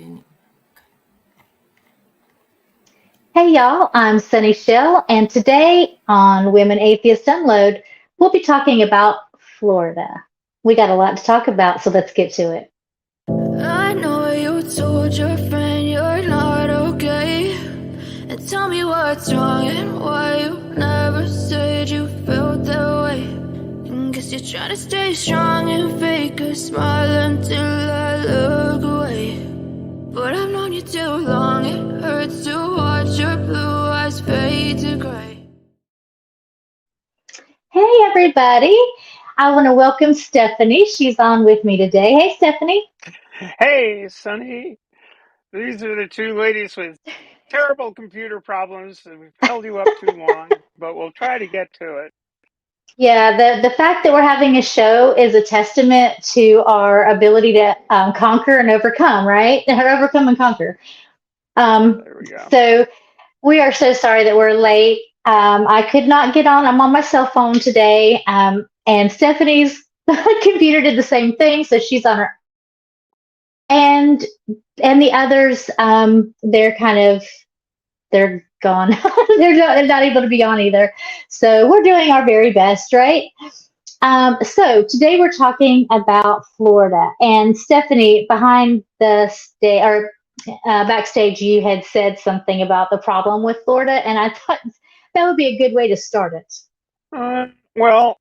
Been- Hey y'all, I'm Sunny Shell, and today on Women Atheists UNLOAD, we'll be talking about Florida. We got a lot to talk about, so let's get to it. I know you told your friend you're not okay. And tell me what's wrong and why you never said you felt that way. And guess you're trying to stay strong and fake a smile until I look away. But I've known you too long, it hurts to watch your blue eyes fade to gray. Hey everybody, I want to welcome Stephanie. She's on with me today. Hey Stephanie. Hey, Sonny. These are the two ladies with terrible computer problems, and we've held you up too long, but we'll try to get to it. Yeah, the fact that we're having a show is a testament to our ability to conquer and overcome, right? Or overcome and conquer. Um, There we go. so we are so sorry that we're late. I could not get on. I'm on my cell phone today, and Stephanie's computer did the same thing, so she's on her. And and the others, they're kind of they're gone. They're not able to be on either. So we're doing our very best, right? So today we're talking about Florida. And Stephanie, behind the stage or backstage, you had said something about the problem with Florida, and I thought that would be a good way to start it. Well,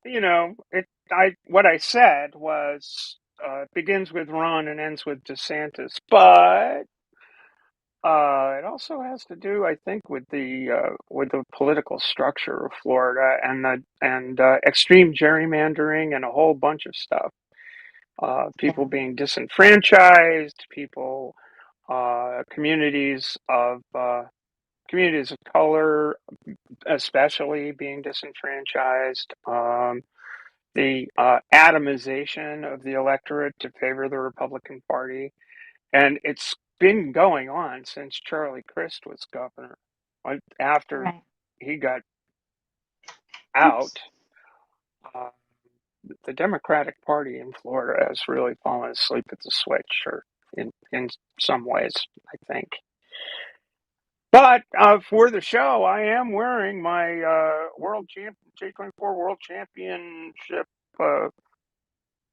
what I said was it begins with Ron and ends with DeSantis, but it also has to do, I think, with the political structure of Florida and the and extreme gerrymandering and a whole bunch of stuff. Yeah. People being disenfranchised, people communities of communities of color, especially being disenfranchised. The atomization of the electorate to favor the Republican Party, and it's been going on since Charlie Crist was governor. After Right. he got out, uh, the Democratic Party in Florida has really fallen asleep at the switch, or in some ways, I think. But for the show, I am wearing my J24 World Championship uh,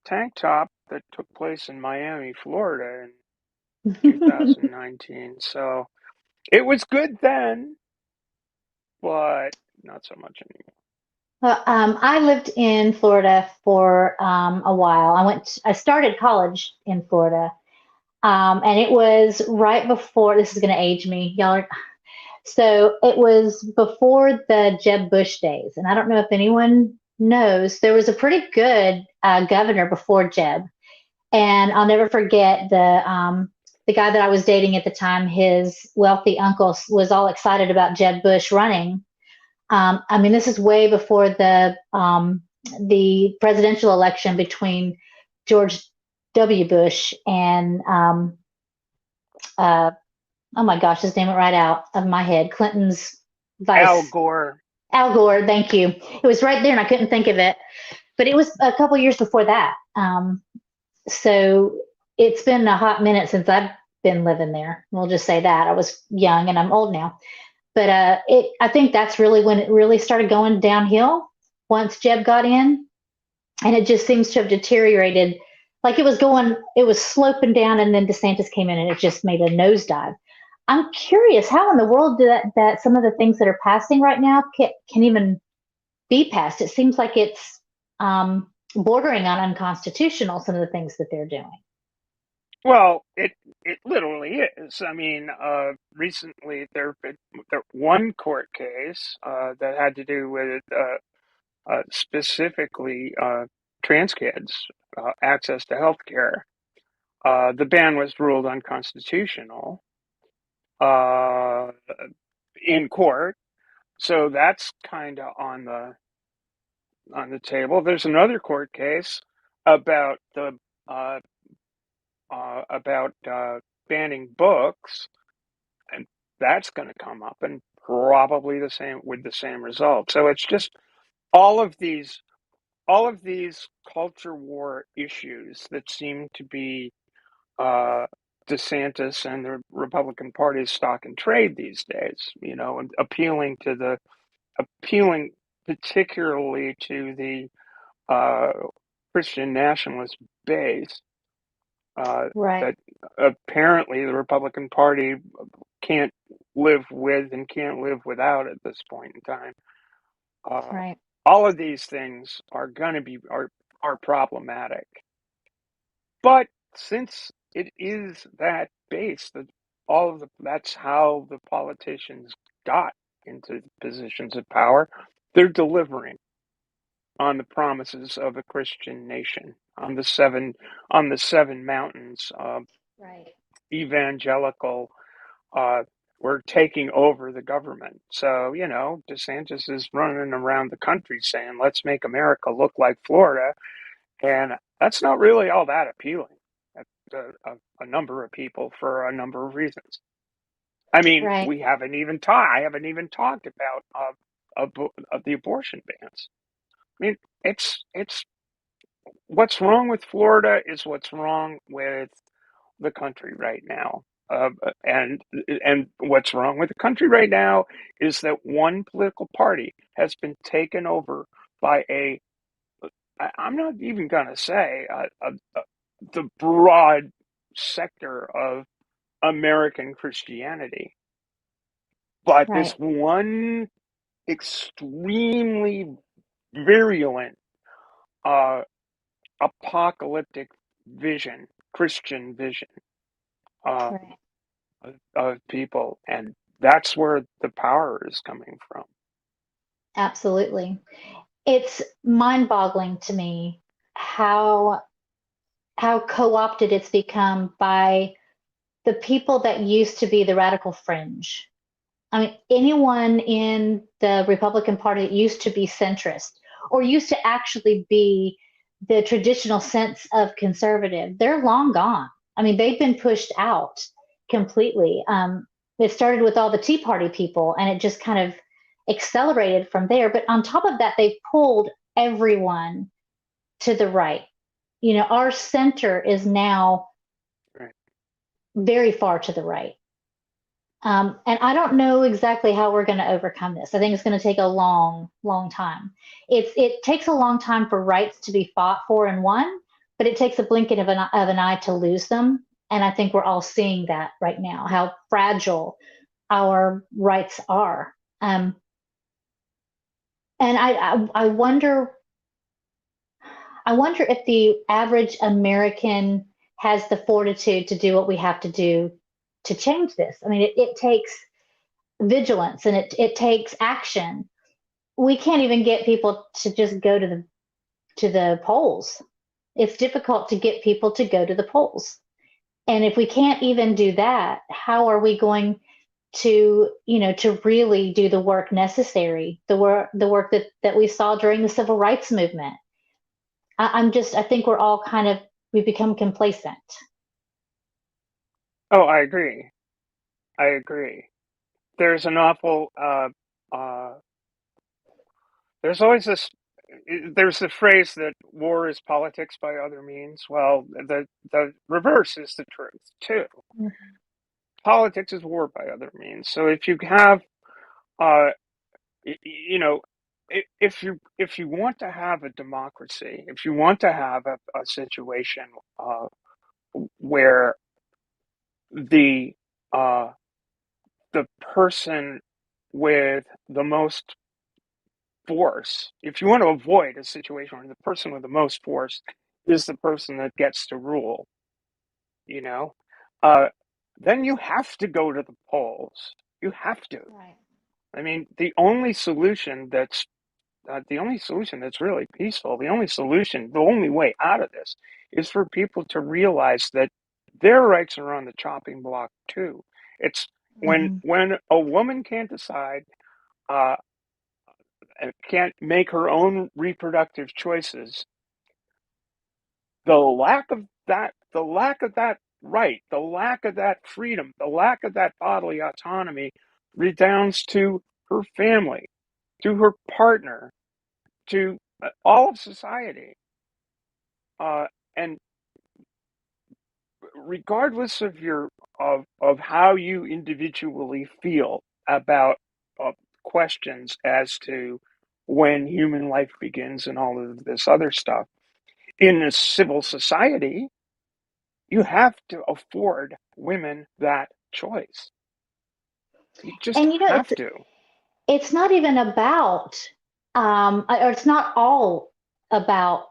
tank top that took place in Miami, Florida in 2019. So it was good then, but not so much anymore. Well, I lived in Florida for a while. I started college in Florida, and it was right before. This is going to age me, y'all. So it was before the Jeb Bush days, and I don't know if anyone knows there was a pretty good governor before Jeb, and I'll never forget the guy that I was dating at the time. His wealthy uncle was all excited about Jeb Bush running. I mean, this is way before the presidential election between George W. Bush and uh, oh my gosh, his name went right out of my head. Clinton's Al vice, Gore. Al Gore. Thank you. It was right there, and I couldn't think of it. But it was a couple years before that. So it's been a hot minute since I've been living there. We'll just say that I was young, and I'm old now. But I think that's really when it really started going downhill once Jeb got in, and it just seems to have deteriorated. Like it was sloping down, and then DeSantis came in, and it just made a nosedive. I'm curious how in the world that some of the things that are passing right now can even be passed. It seems like it's bordering on unconstitutional. Some of the things that they're doing. Well, it literally is. I mean, recently there one court case that had to do with specifically trans kids access to health care. The ban was ruled unconstitutional uh, in court, so that's kind of on the table. There's another court case about the uh, about banning books, and that's going to come up, and probably the same with the same result. So it's just all of these all of these culture war issues that seem to be uh, DeSantis and the Republican Party's stock and trade these days, and appealing particularly to the uh, Christian nationalist base, Right. that apparently the Republican Party can't live with and can't live without at this point in time. Uh, Right. all of these things are going to be are problematic. But since it is that base, that's how the politicians got into positions of power, they're delivering on the promises of a Christian nation, on the seven mountains, Right. evangelical. We're taking over the government. So, DeSantis is running around the country saying, let's make America look like Florida. And that's not really all that appealing to a number of people for a number of reasons. I mean, Right. I haven't even talked about the abortion bans. I mean, it's what's wrong with Florida is what's wrong with the country right now. And what's wrong with the country right now is that one political party has been taken over by I'm not even going to say the broad sector of American Christianity, but this Right. one extremely virulent uh, apocalyptic vision, Christian vision uh, Right. of people, and that's where the power is coming from. Absolutely. It's mind-boggling to me how co-opted it's become by the people that used to be the radical fringe. I mean, anyone in the Republican Party that used to be centrist or used to actually be the traditional sense of conservative, they're long gone. I mean, they've been pushed out completely. It started with all the Tea Party people, and it just kind of accelerated from there. But on top of that, they've pulled everyone to the right. Our center is now Right. very far to the right. And I don't know exactly how we're going to overcome this. I think it's going to take a long, long time. It takes a long time for rights to be fought for and won, but it takes a blinking of an eye to lose them. And I think we're all seeing that right now, how fragile our rights are. And I wonder if the average American has the fortitude to do what we have to do to change this. I mean, it takes vigilance and it takes action. We can't even get people to just go to the polls. It's difficult to get people to go to the polls. And if we can't even do that, how are we going to really do the work necessary, the work that we saw during the civil rights movement? I think we've become complacent. Oh, I agree. I agree. There's an awful. Uh, there's always this. There's the phrase that war is politics by other means. Well, the reverse is the truth too. Mm-hmm. Politics is war by other means. So if you have, uh, you know, if you want to have a democracy, if you want to have a situation where the uh, the person with the most force, if you want to avoid a situation where the person with the most force is the person that gets to rule, you know, uh, then you have to go to the polls. You have to. Right. I mean, the only solution that's really peaceful, the only way out of this is for people to realize that their rights are on the chopping block too. It's Mm-hmm. when a woman can't decide, uh, and can't make her own reproductive choices, the lack of that right, the lack of that freedom, the lack of that bodily autonomy redounds to her family, to her partner, to all of society. And regardless of your of how you individually feel about questions as to when human life begins and all of this other stuff, in a civil society, you have to afford women that choice. You just And have to. it's not even about, or it's not all about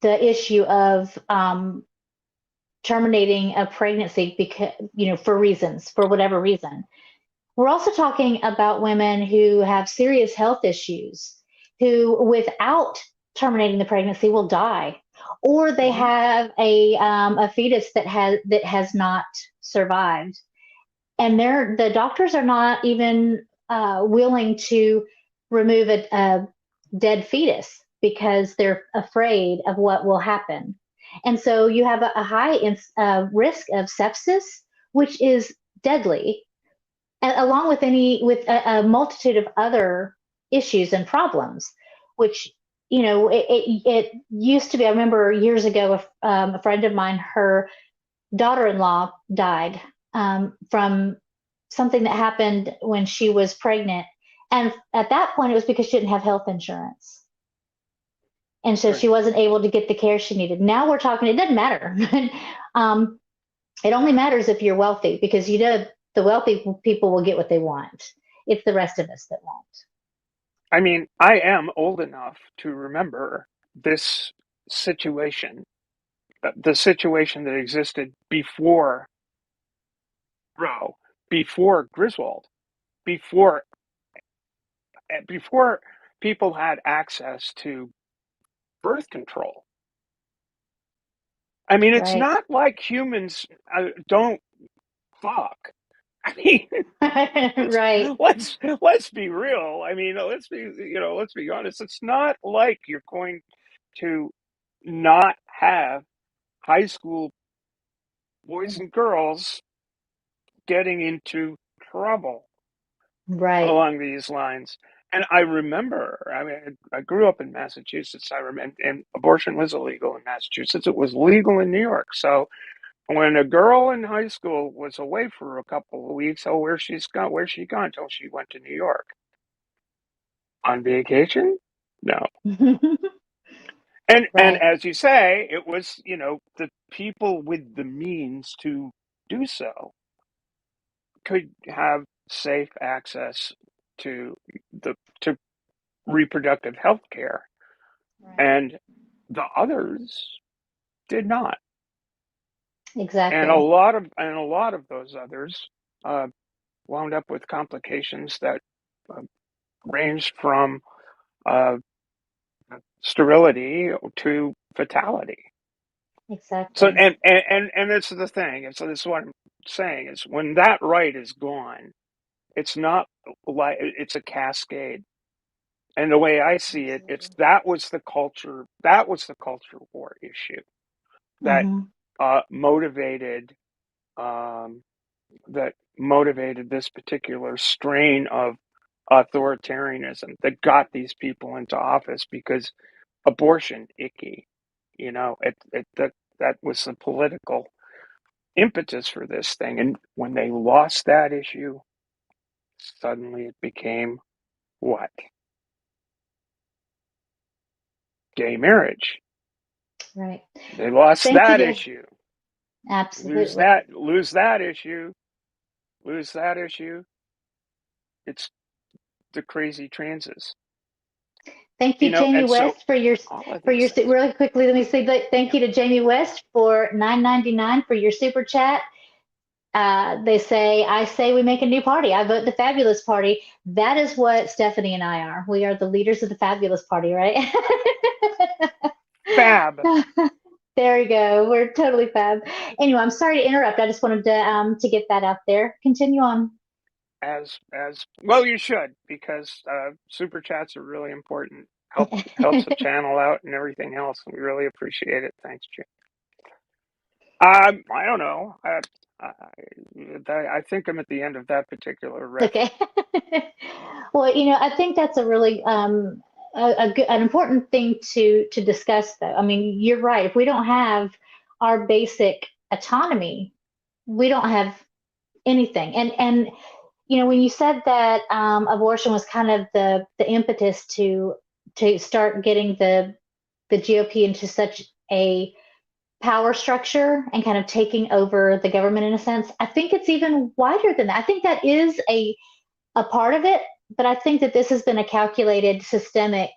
the issue of terminating a pregnancy because, for reasons, for whatever reason. We're also talking about women who have serious health issues, who without terminating the pregnancy will die, or they Mhm. have a fetus that has not survived, and the doctors are not even willing to remove a dead fetus because they're afraid of what will happen. And so you have a high risk of sepsis, which is deadly, along with a multitude of other issues and problems, which it used to be. I remember years ago, a friend of mine, her daughter-in-law died from something that happened when she was pregnant, and at that point, it was because she didn't have health insurance. And so Right. she wasn't able to get the care she needed. Now we're talking, it doesn't matter. um, it only matters if you're wealthy, because the wealthy people will get what they want. It's the rest of us that won't. I mean, I am old enough to remember this situation, the situation that existed before Roe, before Griswold, before before people had access to birth control. I mean, it's Right. not like humans don't fuck. I mean, let's Right. let's be real. I mean, let's be honest. It's not like you're going to not have high school boys and girls getting into trouble Right. along these lines. And I remember, I mean, I grew up in Massachusetts. I remember, and abortion was illegal in Massachusetts. It was legal in New York. So when a girl in high school was away for a couple of weeks, oh, where's she gone? Till she went to New York on vacation? No. And Right. as you say, it was, the people with the means to do so could have safe access to to reproductive health care, Right. and the others did not. And Exactly. a lot of those others uh, wound up with complications that uh, ranged from uh, sterility to fatality. So Exactly. and this is the thing. And so this is what I'm saying is, when that right is gone, it's not like it's a cascade. And the way I see it, it's Absolutely. that was the culture war issue that Hmm. motivated um, this particular strain of authoritarianism that got these people into office, because abortion icky, that was the political impetus for this thing. And when they lost that issue, suddenly it became what? Gay marriage. Right. They lost Thank you, that Jay. issue. Absolutely. Lose that issue. Lose that issue. It's the crazy transes. Thank you, Jamie And so West, for your all of for these your things. really quickly. Let me say thank Yeah. you to Jamie West for $9.99 for your super chat. They say, I say we make a new party. I vote the Fabulous Party. That is what Stephanie and I are. We are the leaders of the Fabulous Party, right? Fab. There we go. We're totally fab. Anyway, I'm sorry to interrupt. I just wanted to get that out there. Continue on. As well, you should, because super chats are really important. Helps the channel out and everything else. We really appreciate it. Thanks, Jim. I don't know. I think I'm at the end of that particular riff. Okay. Well, I think that's a really an important thing to discuss, though. I mean, you're right. If we don't have our basic autonomy, we don't have anything. And when you said that abortion was kind of the impetus to start getting the GOP into such a power structure and kind of taking over the government in a sense, I think it's even wider than that. I think that is a part of it, but I think that this has been a calculated, systemic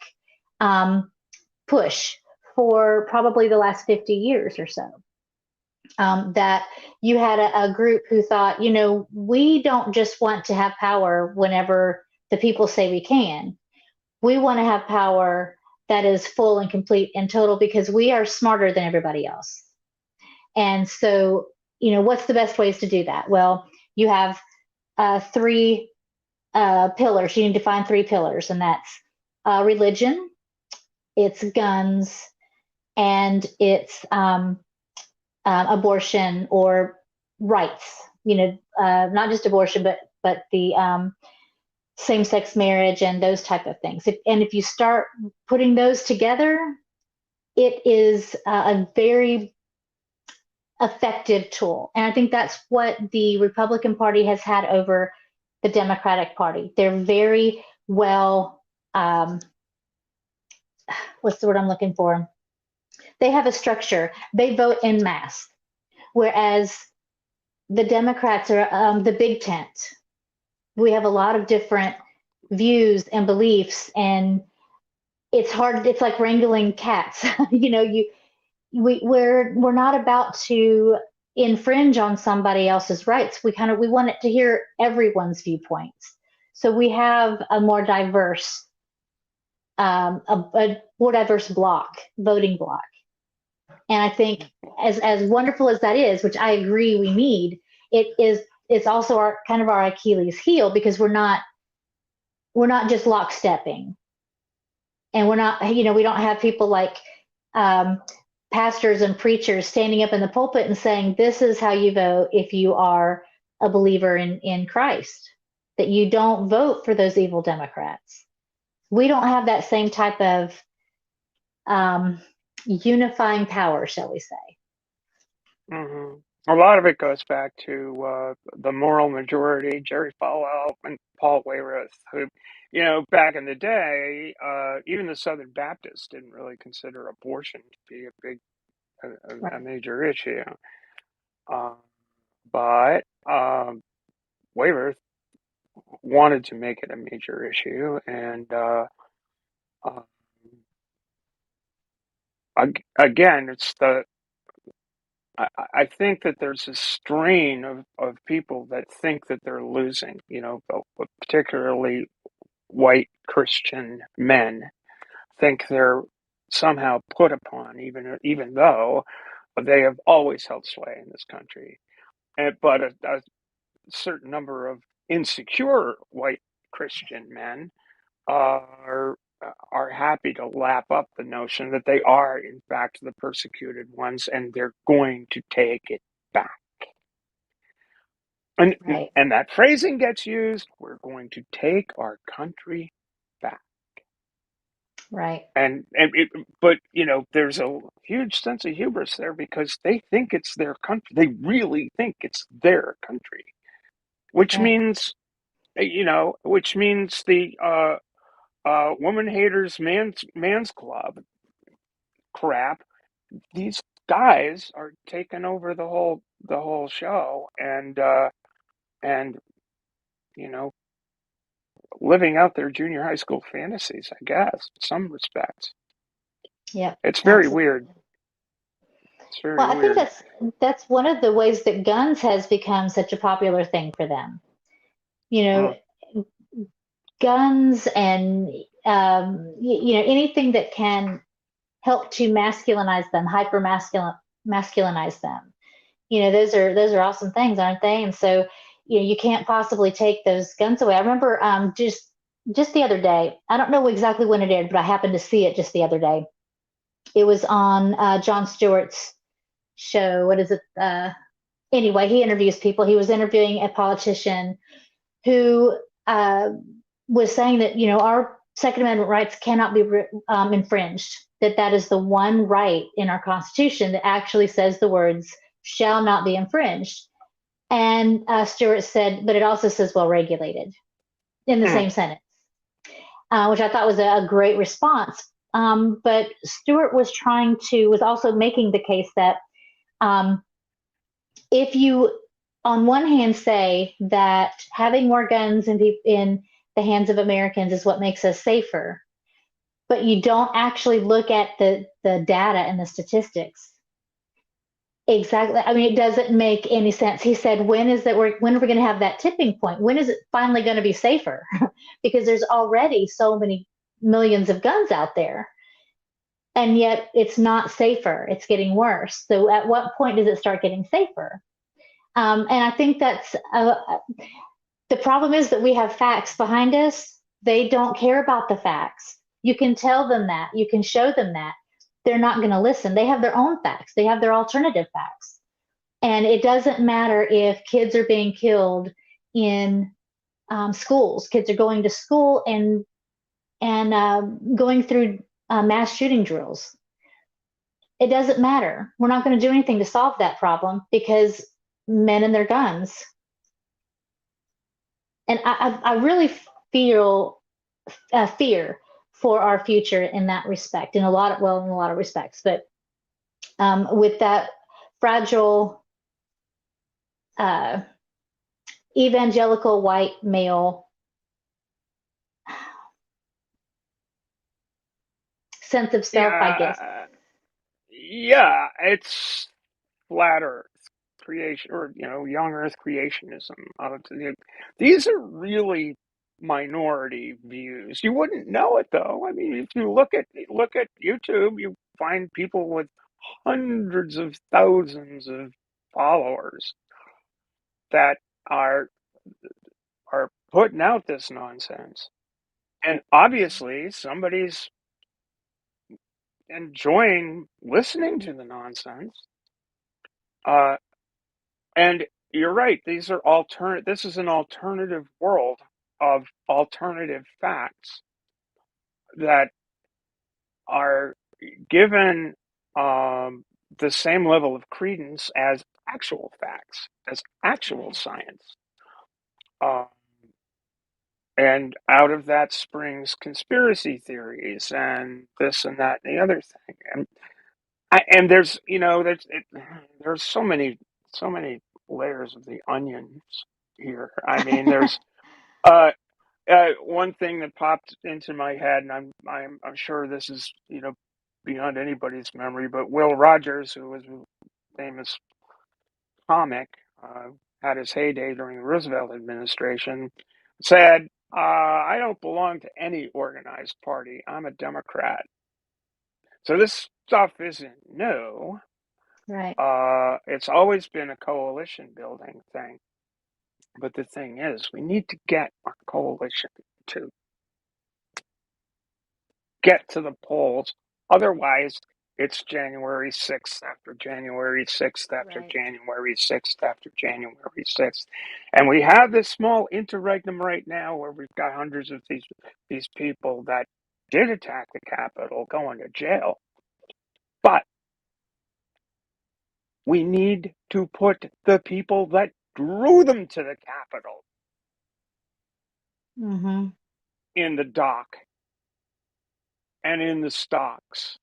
push for probably the last 50 years or so. That you had a group who thought, we don't just want to have power whenever the people say we can. We want to have power that is full and complete and total because we are smarter than everybody else. And so, what's the best ways to do that? Well, you have three pillars. You need to find three pillars, and that's religion, it's guns, and it's abortion or rights. Not just abortion, but the same-sex marriage and those type of things. If you start putting those together, it is a very effective tool. And I think that's what the Republican Party has had over the Democratic Party. They're very well, what's the word I'm looking for? They have a structure. They vote en masse, whereas the Democrats are the big tent. We have a lot of different views and beliefs, and it's hard. It's like wrangling cats. We're not about to infringe on somebody else's rights. We want it to hear everyone's viewpoints. So we have a more diverse, voting block. And I think as wonderful as that is, which I agree we need, it's also our Achilles heel, because we're not just lockstepping, and we don't have people like pastors and preachers standing up in the pulpit and saying, this is how you vote if you are a believer in Christ, that you don't vote for those evil Democrats. We don't have that same type of unifying power, shall we say. Mm-hmm. A lot of it goes back to the moral majority, Jerry Falwell and Paul Wayrath, who, back in the day, even the Southern Baptists didn't really consider abortion to be a major issue. But Wayrath wanted to make it a major issue, and again, it's I think that there's a strain of people that think that they're losing, particularly white Christian men think they're somehow put upon, even though they have always held sway in this country. But a certain number of insecure white Christian men are happy to lap up the notion that they are, in fact, the persecuted ones, and they're going to take it back. And Right. and that phrasing gets used, we're going to take our country back. Right. But there's a huge sense of hubris there, because they think it's their country. They really think it's their country, which Right. means, the woman haters man's club crap. These guys are taking over the whole show, and living out their junior high school fantasies, I guess, in some respects. Yeah. It's very Absolutely. weird. It's very Well, I weird. think that's one of the ways that guns has become such a popular thing for them. Guns and anything that can help to masculinize them, masculinize them. Those are awesome things, aren't they? And so, you can't possibly take those guns away. I remember just the other day, I don't know exactly when it aired, but I happened to see it just the other day. It was on Jon Stewart's show. What is it? Anyway, he interviews people. He was interviewing a politician who was saying that, our Second Amendment rights cannot be infringed, that is the one right in our Constitution that actually says the words shall not be infringed. And Stewart said, but it also says well regulated in the same sentence, which I thought was a great response. But Stewart was also making the case that if you, on one hand, say that having more guns in the hands of Americans is what makes us safer, but you don't actually look at the data and the statistics. Exactly. I mean, it doesn't make any sense. He said, when are we going to have that tipping point? When is it finally going to be safer? Because there's already so many millions of guns out there. And yet it's not safer. It's getting worse. So at what point does it start getting safer? And I think that's the problem is that we have facts behind us. They don't care about the facts. You can tell them that. You can show them that. They're not going to listen. They have their own facts. They have their alternative facts. And it doesn't matter if kids are being killed in schools. Kids are going to school and going through mass shooting drills. It doesn't matter. We're not going to do anything to solve that problem because men and their guns. And I really feel fear for our future in that respect, in a lot of respects. But with that fragile evangelical white male sense of self, I guess. Yeah, it's flat Earth creation, or young Earth creationism. These are really minority views. You wouldn't know it though. I mean, if you look at YouTube, you find people with hundreds of thousands of followers that are putting out this nonsense, and obviously somebody's enjoying listening to the nonsense. And you're right, these are this is an alternative world of alternative facts that are given the same level of credence as actual facts, as actual science. And out of that springs conspiracy theories and this and that and the other thing. And there's there's so many layers of the onions here. I mean, there's one thing that popped into my head, and I'm sure this is beyond anybody's memory, but Will Rogers, who was a famous comic, had his heyday during the Roosevelt administration, said, "I don't belong to any organized party. I'm a Democrat." So this stuff isn't new. Right. It's always been a coalition building thing. But the thing is, we need to get our coalition to get to the polls. Otherwise, it's January 6th after January 6th after Right. January 6th after January 6th. And we have this small interregnum right now where we've got hundreds of these people that did attack the Capitol going to jail. But we need to put the people that drew them to the Capitol Mm-hmm. in the dock and in the stocks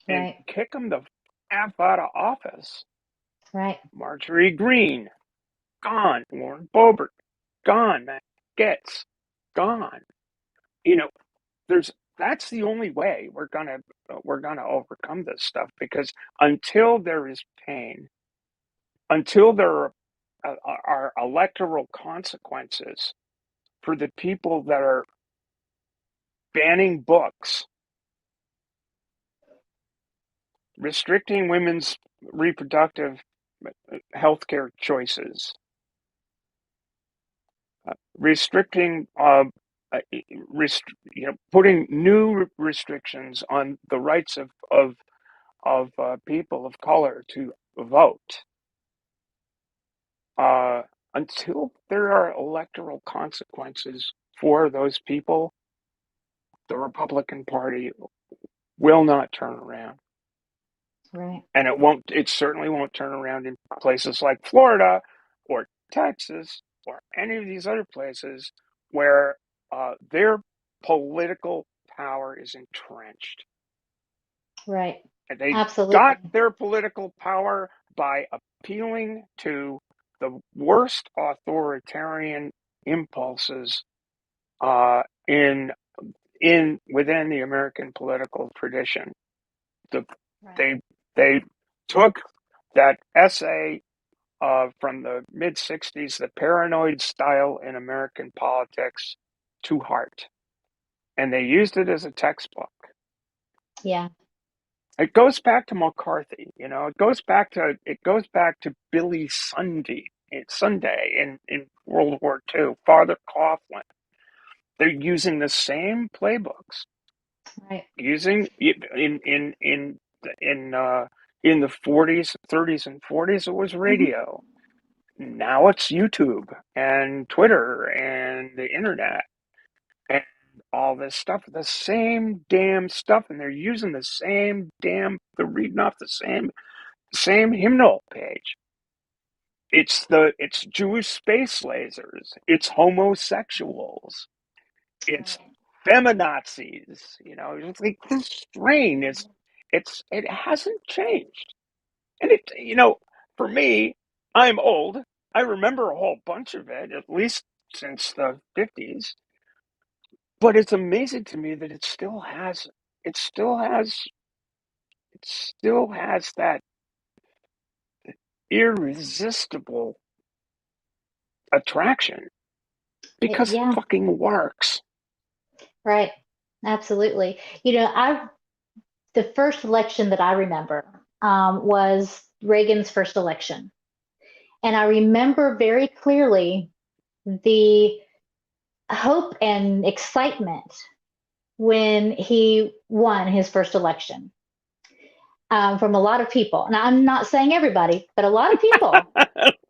and Right. kick them the F out of office. Right. Marjorie Greene, gone. Lauren Boebert, gone. Matt Gaetz, gone. That's the only way we're gonna overcome this stuff, because until there is pain, until there are electoral consequences for the people that are banning books, restricting women's reproductive healthcare choices, restricting, putting new restrictions on the rights of people of color to vote. Until there are electoral consequences for those people, the Republican Party will not turn around. Right. And it certainly won't turn around in places like Florida or Texas or any of these other places where their political power is entrenched. Right. And they got Absolutely. their political power by appealing to the worst authoritarian impulses in within the American political tradition. The, Right. they took that essay from the mid '60s, The Paranoid Style in American Politics, to heart, and they used it as a textbook. Yeah. It goes back to McCarthy, you know. It goes back to Billy Sunday in World War II. Father Coughlin. They're using the same playbooks. Right. Using in the '40s, '30s, and '40s, it was Hmm. radio. Now it's YouTube and Twitter and the internet and all this stuff. The same damn stuff, and they're using the same damn. They're reading off the same hymnal page. It's Jewish space lasers. It's homosexuals. It's Right. feminazis. You know, it's like this strain is. It hasn't changed, and for me, I'm old. I remember a whole bunch of it, at least since the '50s. But it's amazing to me that it still has it still has that irresistible attraction because it Yeah. fucking works. Right. Absolutely. The first election that I remember was Reagan's first election. And I remember very clearly the hope and excitement when he won his first election from a lot of people. And I'm not saying everybody, but a lot of people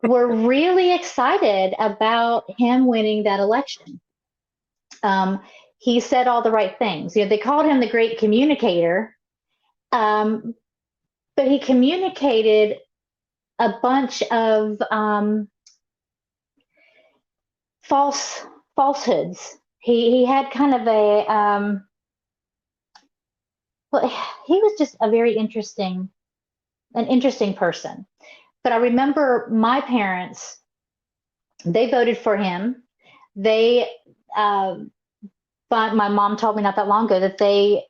were really excited about him winning that election. Um, he said all the right things. They called him the great communicator, um, but he communicated a bunch of falsehoods. He had kind of well, he was just a very an interesting person. But I remember my parents, they voted for him. They, my mom told me not that long ago that they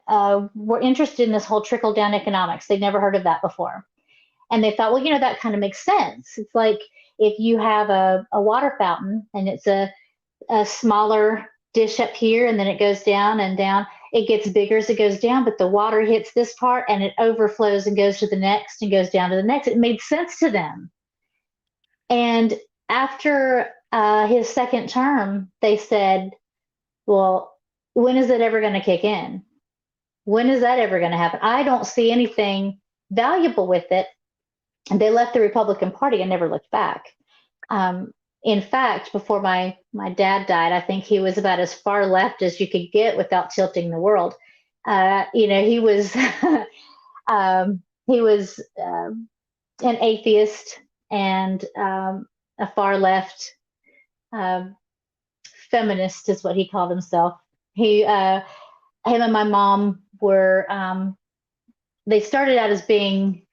were interested in this whole trickle down economics. They'd never heard of that before. And they thought, well, that kind of makes sense. It's like if you have a water fountain and it's a smaller dish up here and then it goes down and down. It gets bigger as it goes down, but the water hits this part and it overflows and goes to the next and goes down to the next. It made sense to them. And after his second term, they said, well, when is it ever going to kick in? When is that ever going to happen? I don't see anything valuable with it. And they left the Republican Party and never looked back. In fact, before my dad died, I think he was about as far left as you could get without tilting the world. He was he was an atheist and a far left feminist is what he called himself. Him and my mom were they started out as being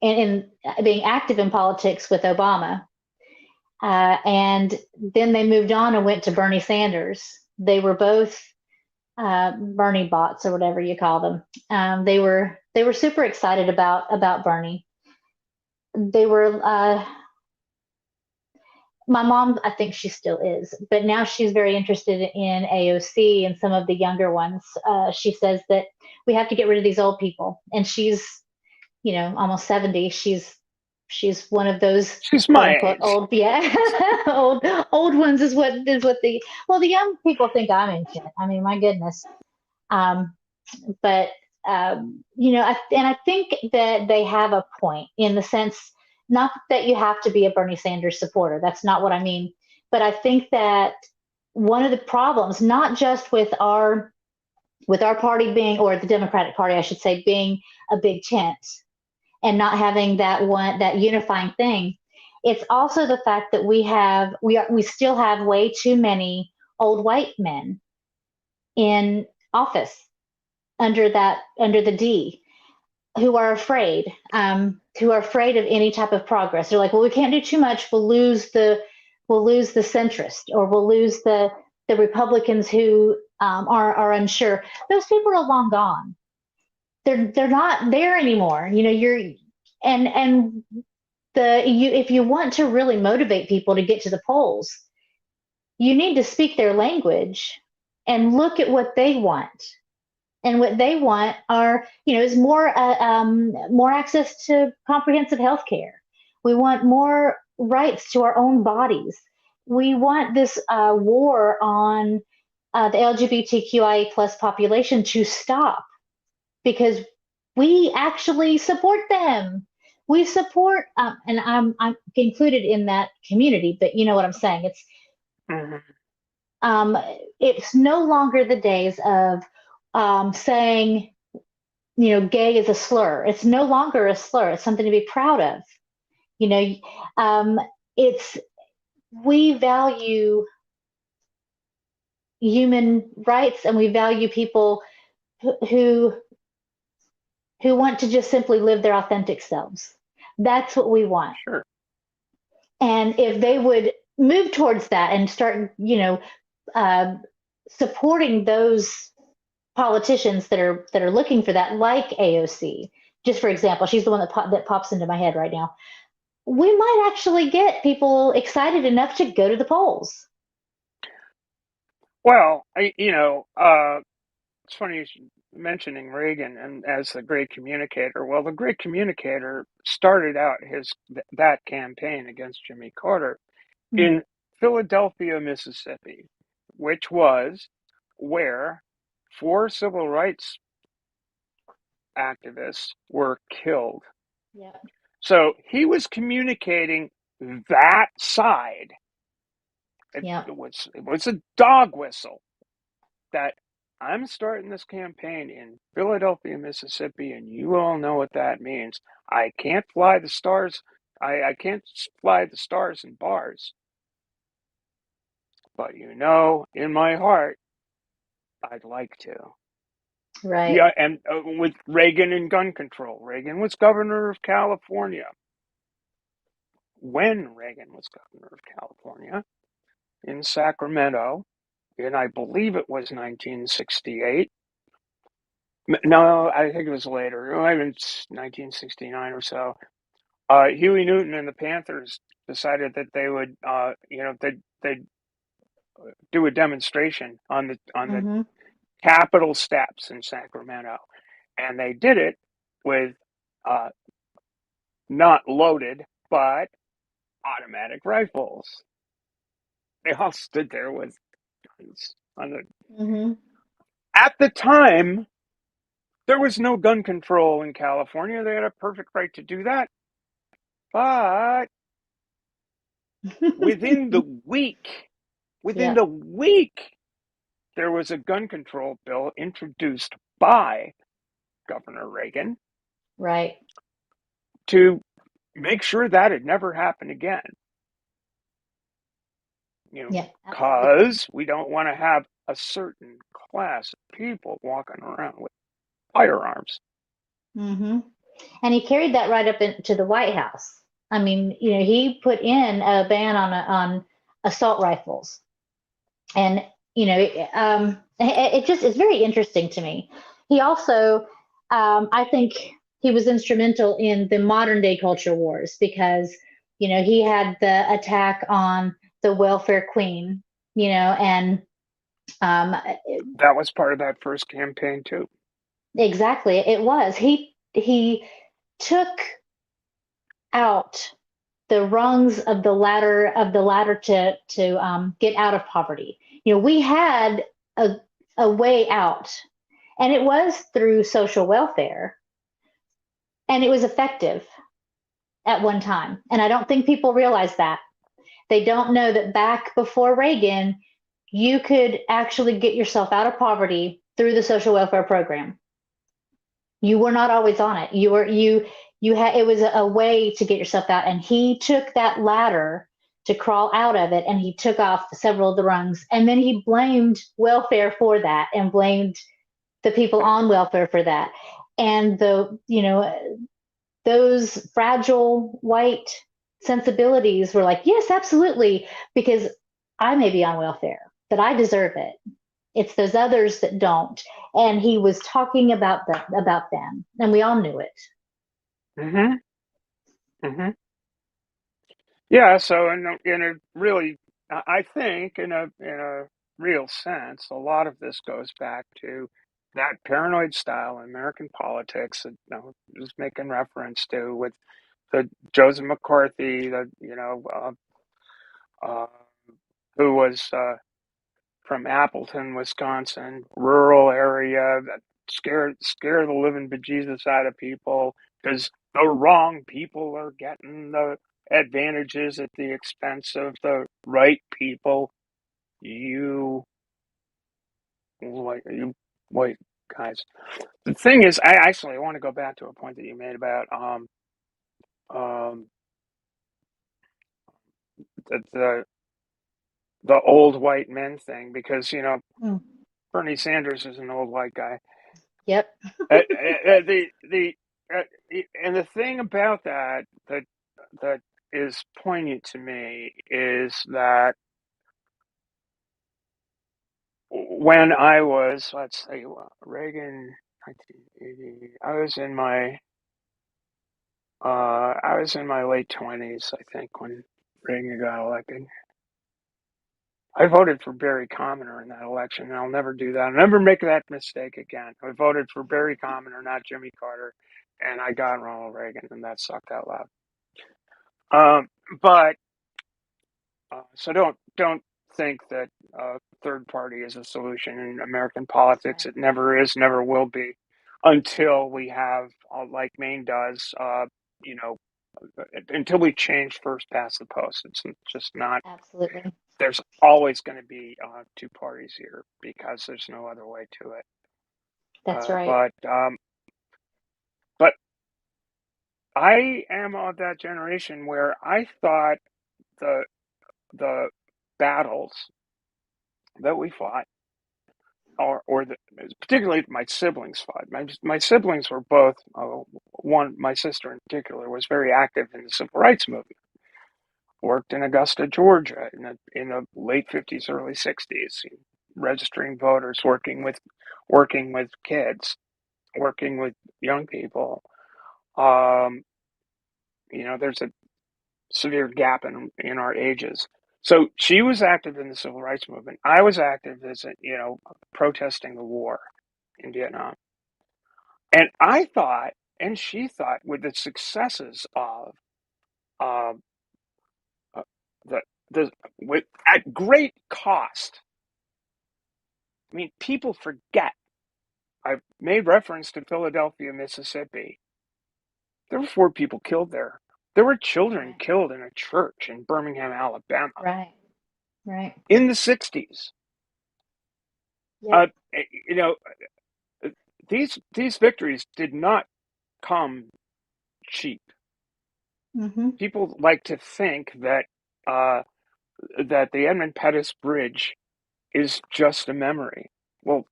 in being active in politics with Obama. And then they moved on and went to Bernie Sanders. They were both Bernie bots or whatever you call them. They were super excited about Bernie. They were my mom, I think she still is, but now she's very interested in AOC and some of the younger ones. She says that we have to get rid of these old people, and she's almost 70. She's one of those She's quote my unquote age. old, yeah, old ones is what the young people think I'm ancient. I mean, my goodness. Um, but I think that they have a point in the sense, not that you have to be a Bernie Sanders supporter. That's not what I mean. But I think that one of the problems, not just with our party being, or the Democratic Party, I should say, being a big tent, and not having that unifying thing. It's also the fact that we still have way too many old white men in office under the D, who are afraid, of any type of progress. They're like, well, we can't do too much. We'll lose the centrist, or we'll lose the Republicans who are unsure. Those people are long gone. They're not there anymore. And if you want to really motivate people to get to the polls, you need to speak their language and look at what they want. And what they want is more access to comprehensive health care. We want more rights to our own bodies. We want this war on the LGBTQIA plus population to stop, because we actually support them. We support, and I'm included in that community, but you know what I'm saying. It's no longer the days of saying, gay is a slur. It's no longer a slur. It's something to be proud of. We value human rights, and we value people who want to just simply live their authentic selves. That's what we want. Sure. And if they would move towards that and start, supporting those politicians that are looking for that, like AOC, just for example, she's the one that pops into my head right now. We might actually get people excited enough to go to the polls. Well, it's funny mentioning Reagan and as the great communicator. Well, the great communicator started out that campaign against Jimmy Carter in Philadelphia, Mississippi, which was where 4 civil rights activists were killed. Yeah. So he was communicating that side. It was a dog whistle that I'm starting this campaign in Philadelphia, Mississippi, and you all know what that means. I can't fly the stars. I can't fly the stars in bars. But in my heart, I'd like to. Right. Yeah, and with Reagan and gun control. Reagan was governor of California. When Reagan was governor of California in Sacramento, and I believe it was 1968. No, I think it was later. It might have been 1969 or so. Huey Newton and the Panthers decided that they would, they'd do a demonstration on the Capitol steps in Sacramento, and they did it with not loaded but automatic rifles. They all stood there with guns on the. At the time, there was no gun control in California. They had a perfect right to do that. But within the week, there was a gun control bill introduced by Governor Reagan. Right. To make sure that it never happened again. Because we don't want to have a certain class of people walking around with firearms. And he carried that right up into the White House. I mean, he put in a ban on assault rifles, and it just is very interesting to me. He also, I think, he was instrumental in the modern day culture wars, because he had the attack on the welfare queen, and that was part of that first campaign too. Exactly, it was. He took out the rungs of the ladder to get out of poverty. We had a way out, and it was through social welfare, and it was effective at one time. And I don't think people realize that. They don't know that back before Reagan, you could actually get yourself out of poverty through the social welfare program. You were not always on it. It was a way to get yourself out, and he took that ladder to crawl out of it, and he took off several of the rungs, and then he blamed welfare for that, and blamed the people on welfare for that. And those fragile white sensibilities were like, yes, absolutely, because I may be on welfare, but I deserve it. It's those others that don't. And he was talking about them, and we all knew it. Mm-hmm. Mm-hmm. Yeah. So in a really, I think in a real sense, a lot of this goes back to that paranoid style in American politics that was making reference to with the Joseph McCarthy, uh, who was from Appleton, Wisconsin, rural area that scare the living bejesus out of people because the wrong people are getting the advantages at the expense of the right people. You you white guys. The thing is, I want to go back to a point that you made about um the old white men thing because Mm. Bernie Sanders is an old white guy. Yep. The and the thing about that is poignant to me is that when I was, let's say, Reagan, 1980, I was in my late 20s, I think, when Reagan got elected. I voted for Barry Commoner in that election, and I'll never do that. I'll never make that mistake again. I voted for Barry Commoner, not Jimmy Carter, and I got Ronald Reagan, and that sucked out loud. But so don't think that third party is a solution in American politics. Right. It never is, never will be, until we have, like Maine does, you know, until we change first past the post. It's just not. Absolutely. There's always going to be two parties here because there's no other way to it. That's right. But I am of that generation where I thought the the battles that we fought, particularly my siblings fought. My siblings were both. My sister in particular, was very active in the civil rights movement. Worked in Augusta, Georgia, in the late '50s, early '60s, registering voters, working with kids, working with young people. Um, there's a severe gap in our ages. So she was active in the civil rights movement. I was active as protesting the war in Vietnam. And I thought, and she thought, with the successes of um, uh, the with at great cost. I mean, people forget. I've made reference to Philadelphia, Mississippi. There were 4 people killed there. There were children Right. killed in a church in Birmingham, Alabama, Right. Right. in the '60s. Uh, Yep. eh, you know, these victories did not come cheap. Mm-hmm. People like to think uh, that the Edmund Pettus Bridge is just a memory. Well,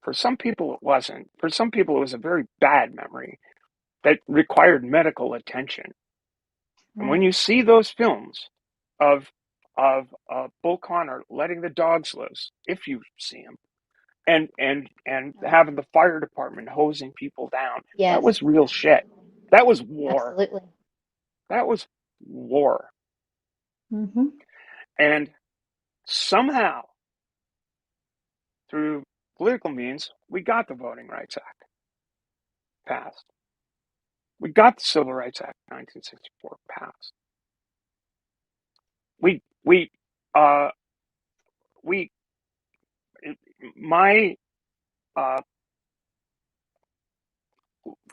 for some people it wasn't. For some people it was a very bad memory that required medical attention. And when Right. you see those films of Bull Connor letting the dogs loose, if you see them, and Right. having the fire department hosing people down, that Yes. was real shit. That was war. Absolutely. That was war. Mm-hmm. And somehow, through political means, we got the Voting Rights Act passed. We got the Civil Rights Act of 1964 passed. We we uh we my uh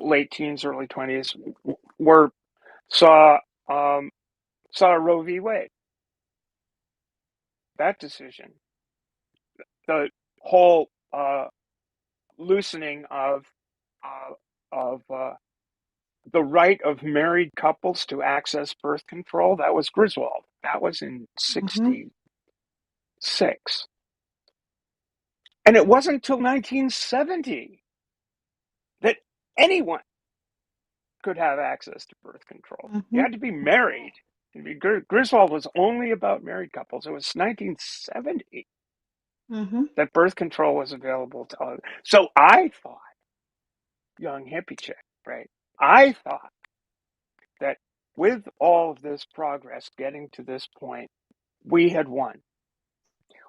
late teens, early 20s were saw um saw Roe v. Wade. That decision, the whole loosening uh, of the right of married couples to access birth control, that was Griswold. That was in Mm-hmm. 66. And it wasn't until 1970 that anyone could have access to birth control. You Mm-hmm. had to be That's married. Griswold was only about married couples. It was 1970 right. Mm-hmm. that birth control was available to others. So I thought, young hippie chick, right? I thought that with all of this progress getting to this point, we had won.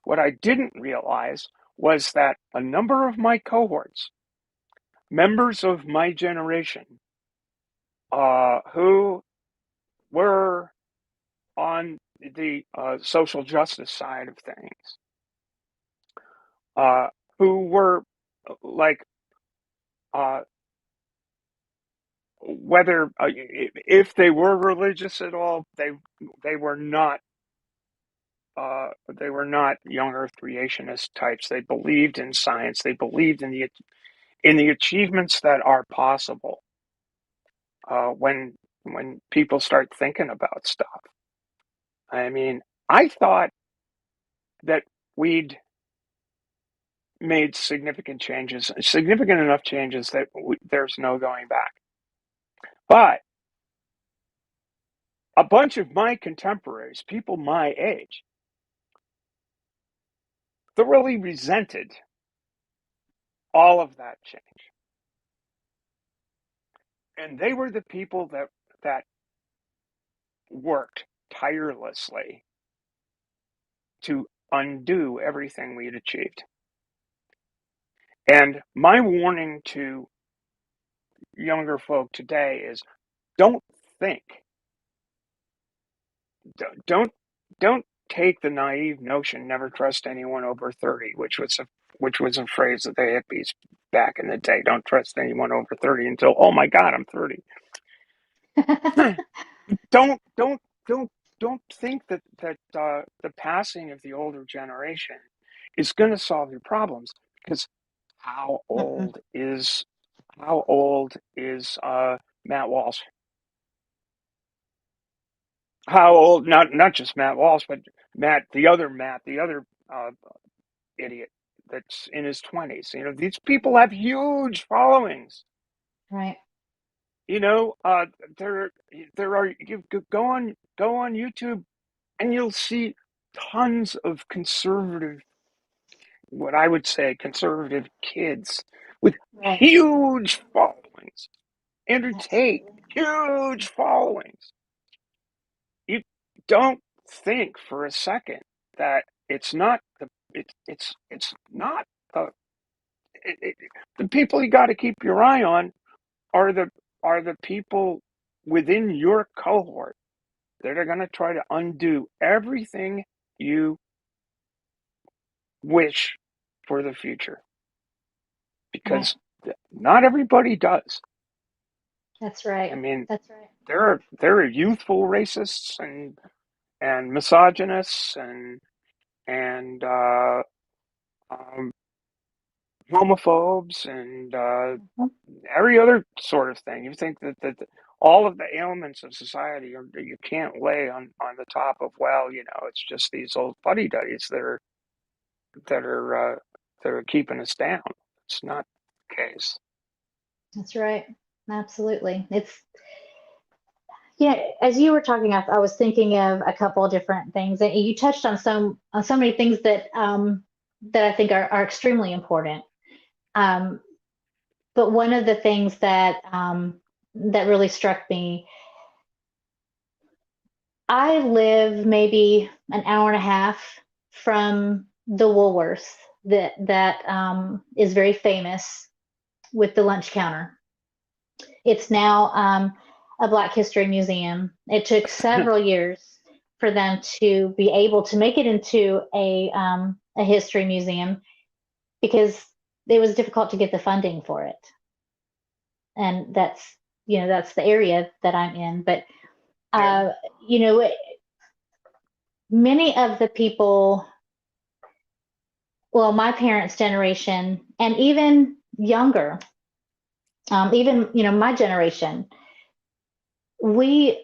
What I didn't realize was that a number of my cohorts, members of my generation, who were on the social justice side of things, uh, who were like, uh, whether if they were religious at all, they were not. They were not young Earth creationist types. They believed in science. They believed in the achievements that are possible when people start thinking about stuff. I mean, I thought that we'd made significant changes, significant enough changes that there's no going back. But a bunch of my contemporaries, people my age, thoroughly resented all of that change. And they were the people that worked tirelessly to undo everything we'd achieved. And my warning to younger folk today is don't think, don't take the naive notion, never trust anyone over 30, which was a phrase of the hippies back in the day. Don't trust anyone over 30 until, oh my God, I'm 30. don't don't don't don't think that the passing of the older generation is going to solve your problems, because how Mm-mm. old is how old is Matt Walsh? How old? Not just Matt Walsh, but Matt, the other uh, idiot that's in his 20s. You know, these people have huge followings. Right. You know, there are, you go on YouTube and you'll see tons of conservative, what I would say conservative kids with Right. huge followings. Andrew Tate, Absolutely. huge followings. You don't think for a second that it's not it's not the the people you got to keep your eye on are the people within your cohort that are going to try to undo everything you wish for the future, Right. because not everybody does. That's right. I mean, That's right. there are youthful racists and misogynists and homophobes and Mhm. every other sort of thing. You think that all of the ailments of society you can't lay on the top of, well, you know, it's just these old fuddy-duddies that are that are keeping us down. It's not the case. That's right. Absolutely. It's, yeah, as you were talking, I was thinking of a couple of different things, and you touched on so many things that that I think are extremely important. Um, but one of the things that that really struck me, I live maybe an hour and a half from the Woolworths that is very famous with the lunch counter. It's now a Black History Museum. It took several years for them to be able to make it into a history museum because it was difficult to get the funding for it. And that's, you know, that's the area that I'm in. But, Yeah. you know, many of the people, well, my parents' generation and even younger, even, you know, my generation, we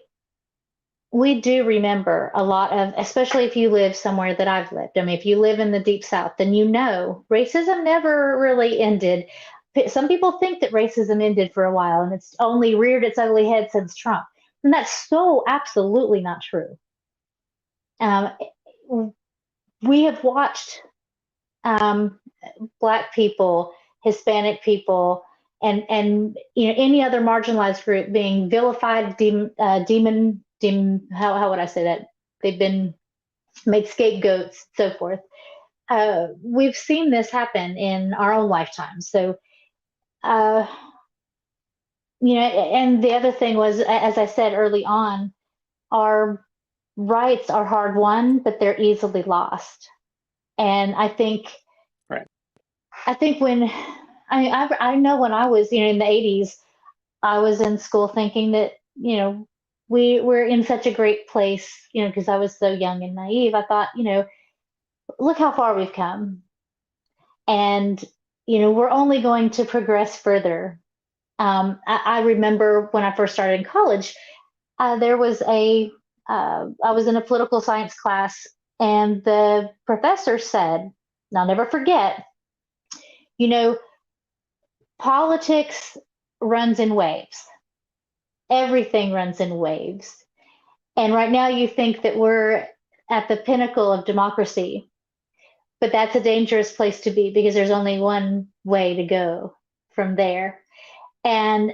we do remember a lot of, especially if you live somewhere that I've lived. I mean, if you live in the deep South, then you know racism never really ended. Some people think that racism ended for a while and it's only reared its ugly head since Trump. And that's so absolutely not true. Um, we have watched um, Black people, Hispanic people, and any other marginalized group being vilified, how would I say that? They've been made scapegoats, so forth. We've seen this happen in our own lifetime. So, uh, and the other thing was, as I said early on, our rights are hard won, but they're easily lost. And Right. I think when I know when I was, in the 80s, I was in school thinking that, we're in such a great place, because I was so young and naive. I thought, look how far we've come. And, we're only going to progress further. I remember when I first started in college, there was I was in a political science class, and the professor said, and I'll never forget, you know, politics runs in waves. Everything runs in waves. And right now you think that we're at the pinnacle of democracy, but that's a dangerous place to be because there's only one way to go from there. And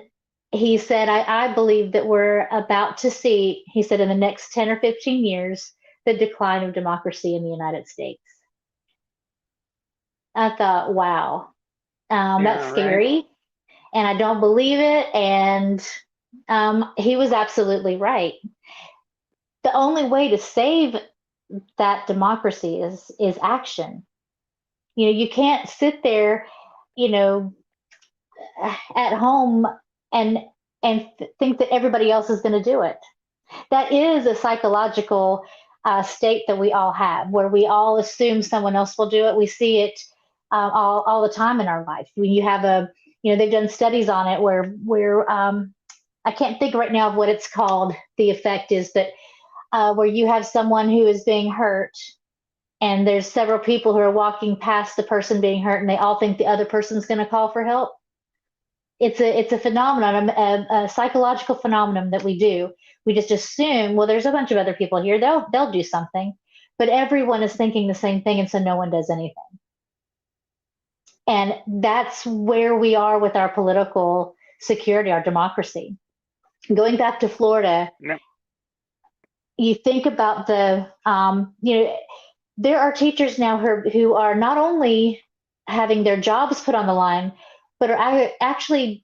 he said, I believe that we're about to see, he said, in the next 10 or 15 years, the decline of democracy in the United States. I thought, wow, that's Yeah, right. scary. And I don't believe it. And he was absolutely right. The only way to save that democracy is action. You can't sit there, you know, at home and think that everybody else is going to do it. That is a psychological state that we all have, where we all assume someone else will do it. We see it all the time in our life. When you have they've done studies on it where I can't think right now of what it's called. The effect is that where you have someone who is being hurt, and there's several people who are walking past the person being hurt, and they all think the other person's going to call for help. It's a phenomenon, a psychological phenomenon that we do. We just assume, well, there's a bunch of other people here. They'll do something, but everyone is thinking the same thing, and so no one does anything. And that's where we are with our political security, our democracy. Going back to Florida, No. you think about there are teachers now who are not only having their jobs put on the line, but are actually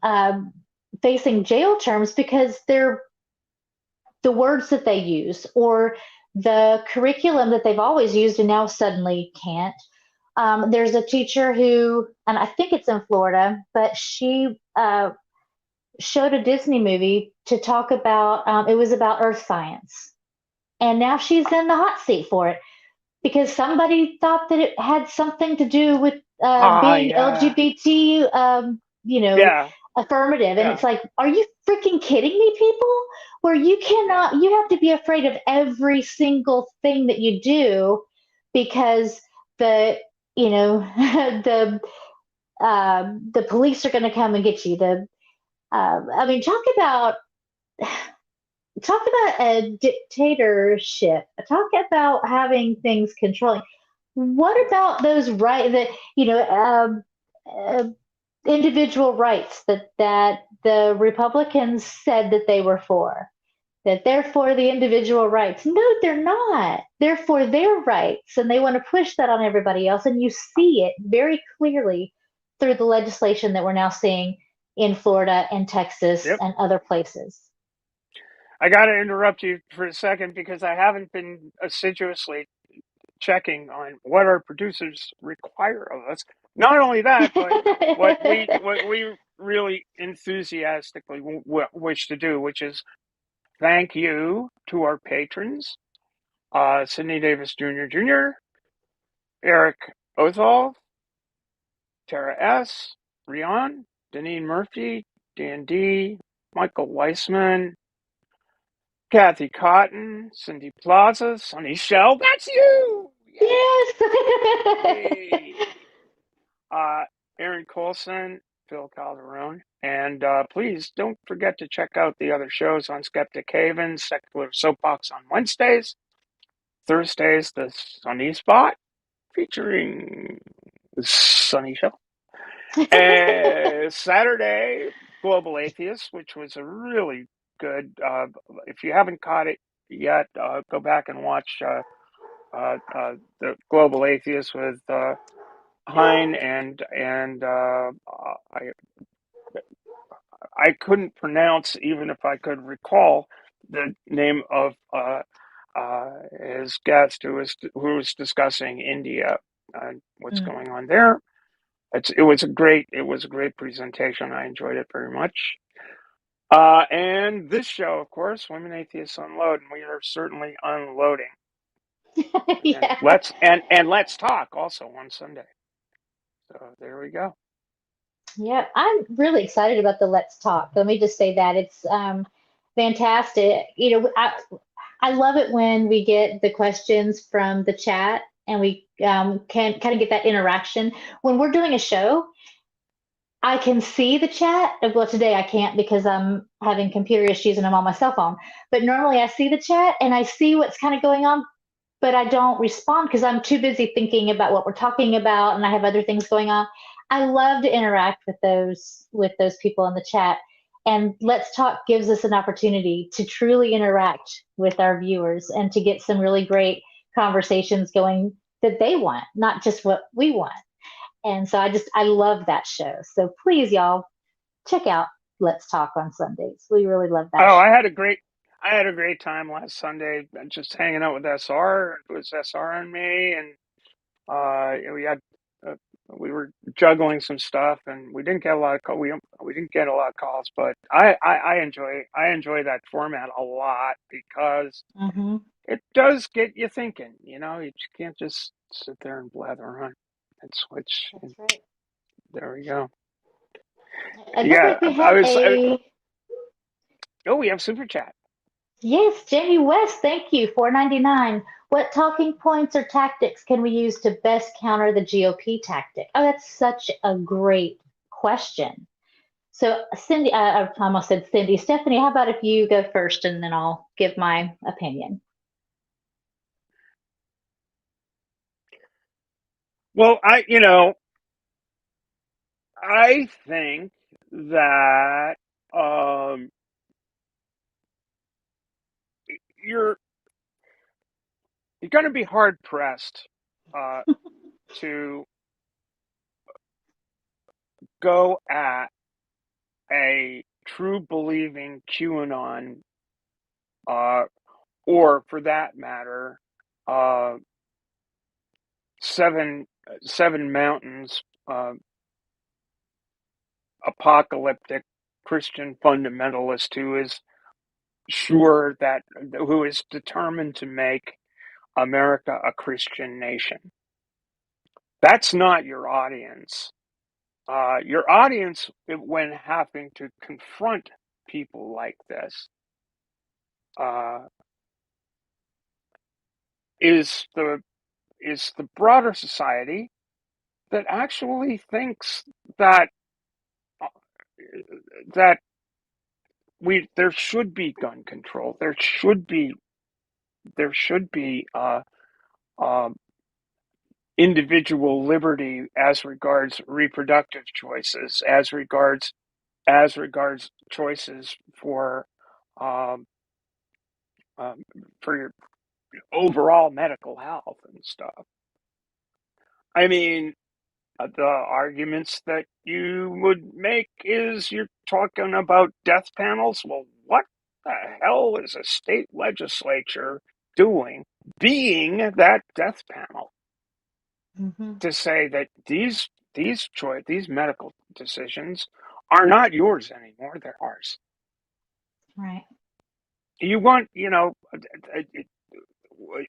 facing jail terms because the words that they use or the curriculum that they've always used and now suddenly can't. There's a teacher who, and I think it's in Florida, but she showed a Disney movie to talk about, it was about earth science. And now she's in the hot seat for it because somebody thought that it had something to do with being Yeah. LGBT, Yeah. affirmative. And Yeah. it's like, are you freaking kidding me, people? Where you Yeah. cannot, you have to be afraid of every single thing that you do because the, the police are going to come and get you. I mean, talk about a dictatorship. Talk about having things controlling. What about those right that uh, individual rights that the Republicans said that they were for? That they're for the individual rights. No, they're not. They're for their rights, and they want to push that on everybody else. And you see it very clearly through the legislation that we're now seeing in Florida and Texas Yep. and other places. I got to interrupt you for a second because I haven't been assiduously checking on what our producers require of us. Not only that, but what we really enthusiastically wish to do, which is thank you to our patrons, Sidney Davis Jr., Eric Othall, Tara S., Rian, Deneen Murphy, Dan D., Michael Weissman, Kathy Cotton, Cindy Plaza, Sonny Shell. That's you. Yes. Yay! Aaron Colson, Phil Calderon, and please don't forget to check out the other shows on Skeptic Haven, Secular Soapbox on Wednesdays, Thursdays, the Sunny Spot featuring Sunny Shell. Saturday, Global Atheists, which was a really good. If you haven't caught it yet, go back and watch the Global Atheists with Hein and I couldn't pronounce, even if I could recall, the name of his guest who was discussing India and what's Mm. going on there. It was a great presentation. I enjoyed it very much. And this show, of course, Women Atheists Unload, and we are certainly unloading. And Yeah. let's talk also on Sunday. So there we go. Yeah, I'm really excited about the Let's Talk. Let me just say that it's fantastic. I love it when we get the questions from the chat and we can kind of get that interaction. When we're doing a show, I can see the chat. Well, today I can't because I'm having computer issues and I'm on my cell phone. But normally I see the chat and I see what's kind of going on, but I don't respond because I'm too busy thinking about what we're talking about and I have other things going on. I love to interact with those people in the chat. And Let's Talk gives us an opportunity to truly interact with our viewers and to get some really great conversations going that they want, not just what we want. And so I love that show. So please, y'all, check out Let's Talk on Sundays. We really love that Oh, show. I had a great time last Sunday, just hanging out with SR. It was SR and me, and we had uh, we were juggling some stuff, and we didn't get a lot of we didn't get a lot of calls, but I enjoy that format a lot because Mm-hmm. it does get you thinking. You can't just sit there and blather on. And switch. That's And right. there we go. It looks Yeah, like we have oh, we have super chat. yes, Jamie West, thank you, 4.99. What talking points or tactics can we use to best counter the GOP tactic? Oh, that's such a great question. So, Cindy, I almost said Cindy. Stephanie, how about if you go first and then I'll give my opinion? Well, I think that um, you're you're going to be hard pressed uh, to go at a true believing QAnon, uh, or for that matter, uh, seven mountains, apocalyptic Christian fundamentalist who is determined to make America a Christian nation. That's not your audience. Your audience, when having to confront people like this, uh, is the broader society that actually thinks that uh, that there should be gun control. There should be uh, individual liberty as regards reproductive choices, as regards choices um, um, for your overall medical health and stuff. I mean, the arguments that you would make is you're talking about death panels. Well, what the hell is a state legislature doing, being that death panel, Mm-hmm. to say that these medical decisions are not yours anymore; they're ours. Right. You want,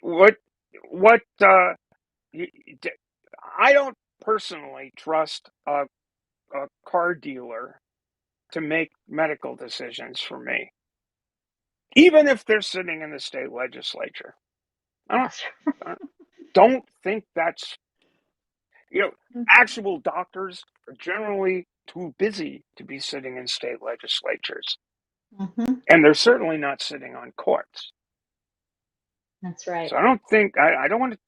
what what I don't personally trust a car dealer to make medical decisions for me, even if they're sitting in the state legislature. I don't think that's, actual doctors are generally too busy to be sitting in state legislatures. Mm-hmm. And they're certainly not sitting on courts. That's right. So I don't think, I don't want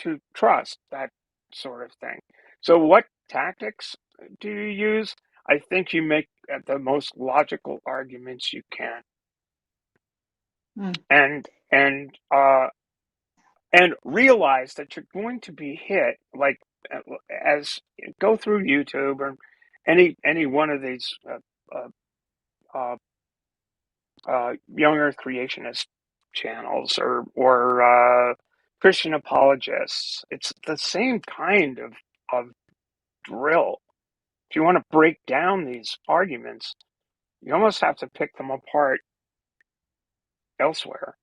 to trust that sort of thing. So what tactics do you use? I think you make the most logical arguments you can. Mm. And realize that you're going to be hit, like, as go through YouTube or any one of these young Earth creationist channels or Christian apologists. It's the same kind of drill. If you want to break down these arguments, you almost have to pick them apart elsewhere.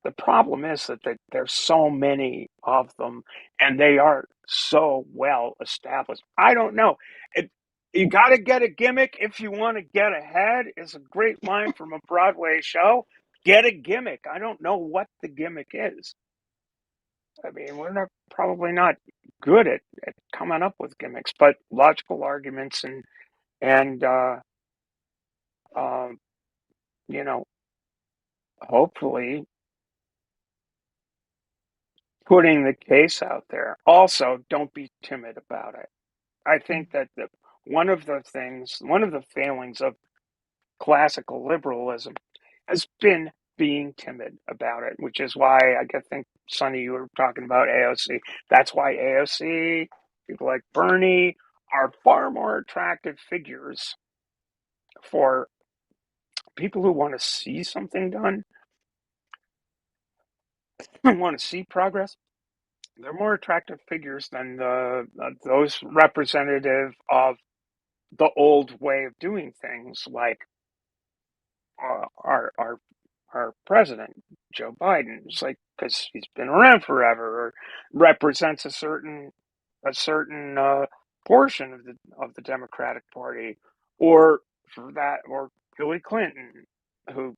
The problem is that there's so many of them, and they are so well established. I don't know. You got to get a gimmick if you want to get ahead, is a great line from a Broadway show. Get a gimmick. I don't know what the gimmick is. I mean, we're probably not good at coming up with gimmicks, but logical arguments and you know, hopefully putting the case out there. Also, don't be timid about it. I think that one of the failings of classical liberalism has been being timid about it, which is why I think, Sonny, you were talking about AOC. That's why AOC, people like Bernie, are far more attractive figures for people who want to see something done and want to see progress. They're more attractive figures than those representative of the old way of doing things, like our president, Joe Biden. It's like, because he's been around forever, or represents a certain portion of the Democratic Party, or Hillary Clinton, who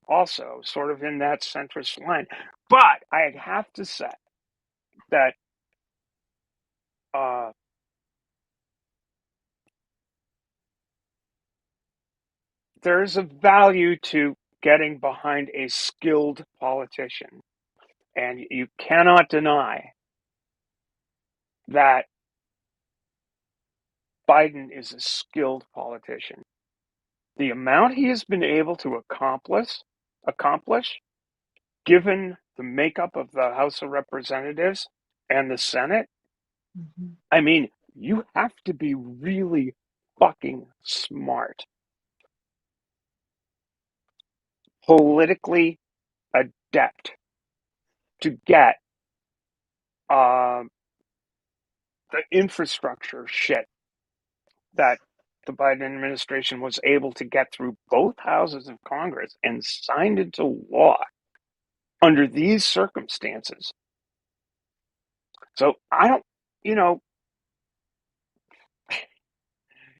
also sort of in that centrist line. But I'd have to say that there's a value to getting behind a skilled politician. And you cannot deny that Biden is a skilled politician. The amount he has been able to accomplish, given the makeup of the House of Representatives and the Senate, Mm-hmm. I mean, you have to be really fucking smart, politically adept, to get the infrastructure shit that the Biden administration was able to get through both houses of Congress and signed into law under these circumstances. So I don't,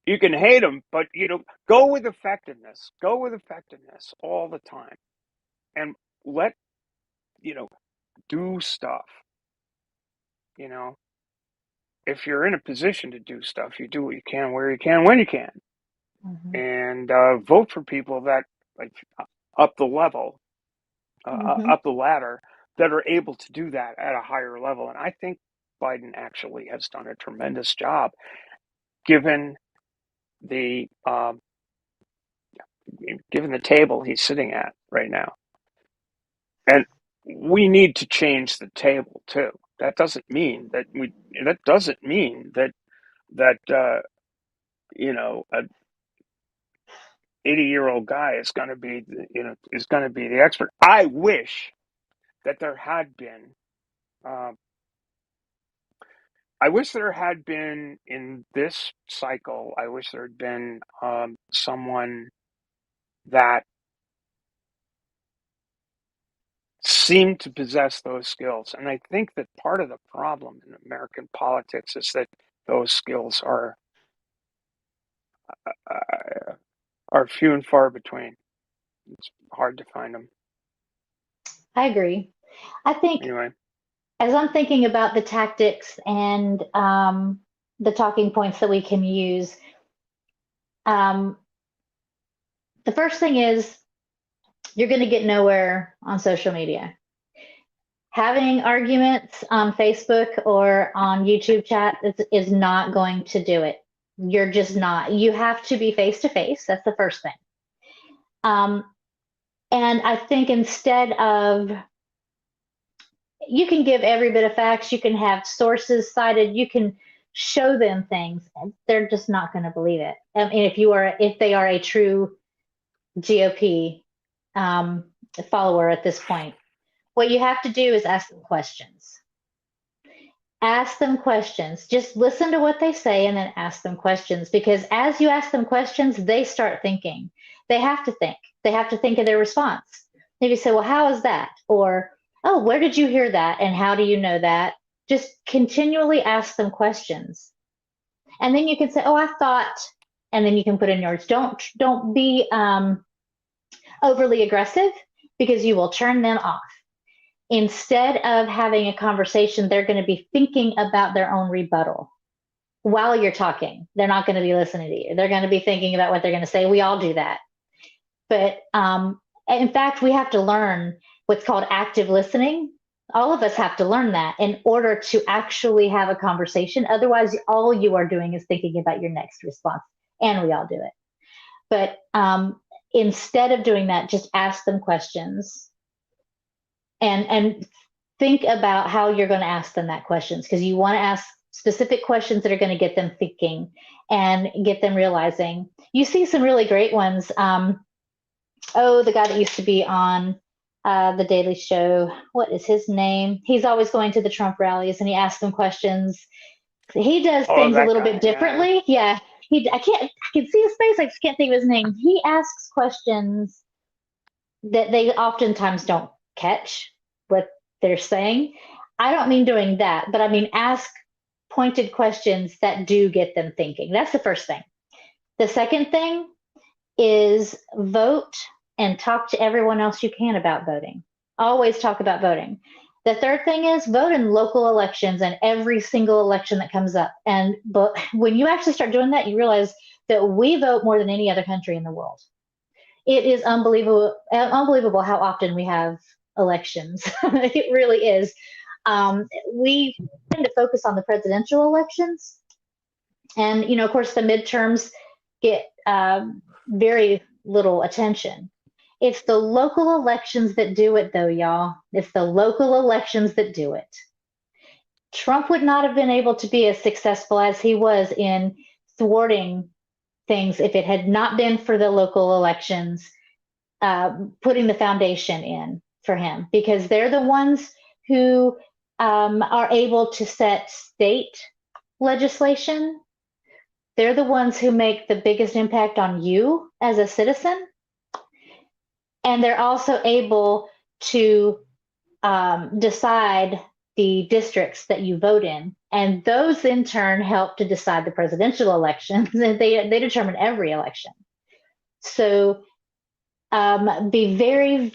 you can hate them, but go with effectiveness. Go with effectiveness all the time, and let do stuff. If you're in a position to do stuff, you do what you can, where you can, when you can, Mm-hmm. and vote for people that, like, up the level, Mm-hmm. up the ladder, that are able to do that at a higher level. And I think Biden actually has done a tremendous job, given the table he's sitting at right now. And we need to change the table too. That doesn't mean that a 80-year-old guy is going to be the expert. I wish that there had been. I wish there had been, in this cycle, I wish there had been someone that seemed to possess those skills. And I think that part of the problem in American politics is that those skills are few and far between. it's hard to find them. I agree. I think Anyway, as I'm thinking about the tactics and the talking points that we can use, um, the first thing is you're going to get nowhere on social media. Having arguments on Facebook or on YouTube chat is not going to do it. You're just not. You have to be face to face. That's the first thing. And I think instead of, you can give every bit of facts, you can have sources cited, you can show them things, and they're just not going to believe it. I mean, if they are a true GOP follower at this point, what you have to do is ask them questions. Ask them questions. Just listen to what they say and then ask them questions, because as you ask them questions, they start thinking. They have to think. They have to think of their response. Maybe you say, well, how is that? Or, oh, where did you hear that? And how do you know that? Just continually ask them questions. And then you can say, oh, I thought, and then you can put in yours. Don't be overly aggressive, because you will turn them off. Instead of having a conversation, they're going to be thinking about their own rebuttal while you're talking. They're not going to be listening to you. They're going to be thinking about what they're going to say. We all do that. But in fact, we have to learn what's called active listening. All of us have to learn that in order to actually have a conversation. Otherwise, all you are doing is thinking about your next response. And we all do it. But instead of doing that, just ask them questions. And think about how you're going to ask them that questions, because you want to ask specific questions that are going to get them thinking and get them realizing. You see some really great ones. The guy that used to be on the Daily Show, what is his name? He's always going to the Trump rallies and he asks them questions. He does things a little bit differently. Yeah. I can see his face. I just can't think of his name. He asks questions that they oftentimes don't catch what they're saying. I don't mean doing that, but I mean ask pointed questions that do get them thinking. That's the first thing. The second thing is vote and talk to everyone else you can about voting. Always talk about voting. The third thing is vote in local elections and every single election that comes up. But when you actually start doing that, you realize that we vote more than any other country in the world. It is unbelievable how often we have elections. It really is. We tend to focus on the presidential elections. And, of course, the midterms get very little attention. It's the local elections that do it, though, y'all. It's the local elections that do it. Trump would not have been able to be as successful as he was in thwarting things if it had not been for the local elections putting the foundation in for him, because they're the ones who are able to set state legislation. They're the ones who make the biggest impact on you as a citizen. And they're also able to decide the districts that you vote in. And those in turn help to decide the presidential elections. They determine every election. So be very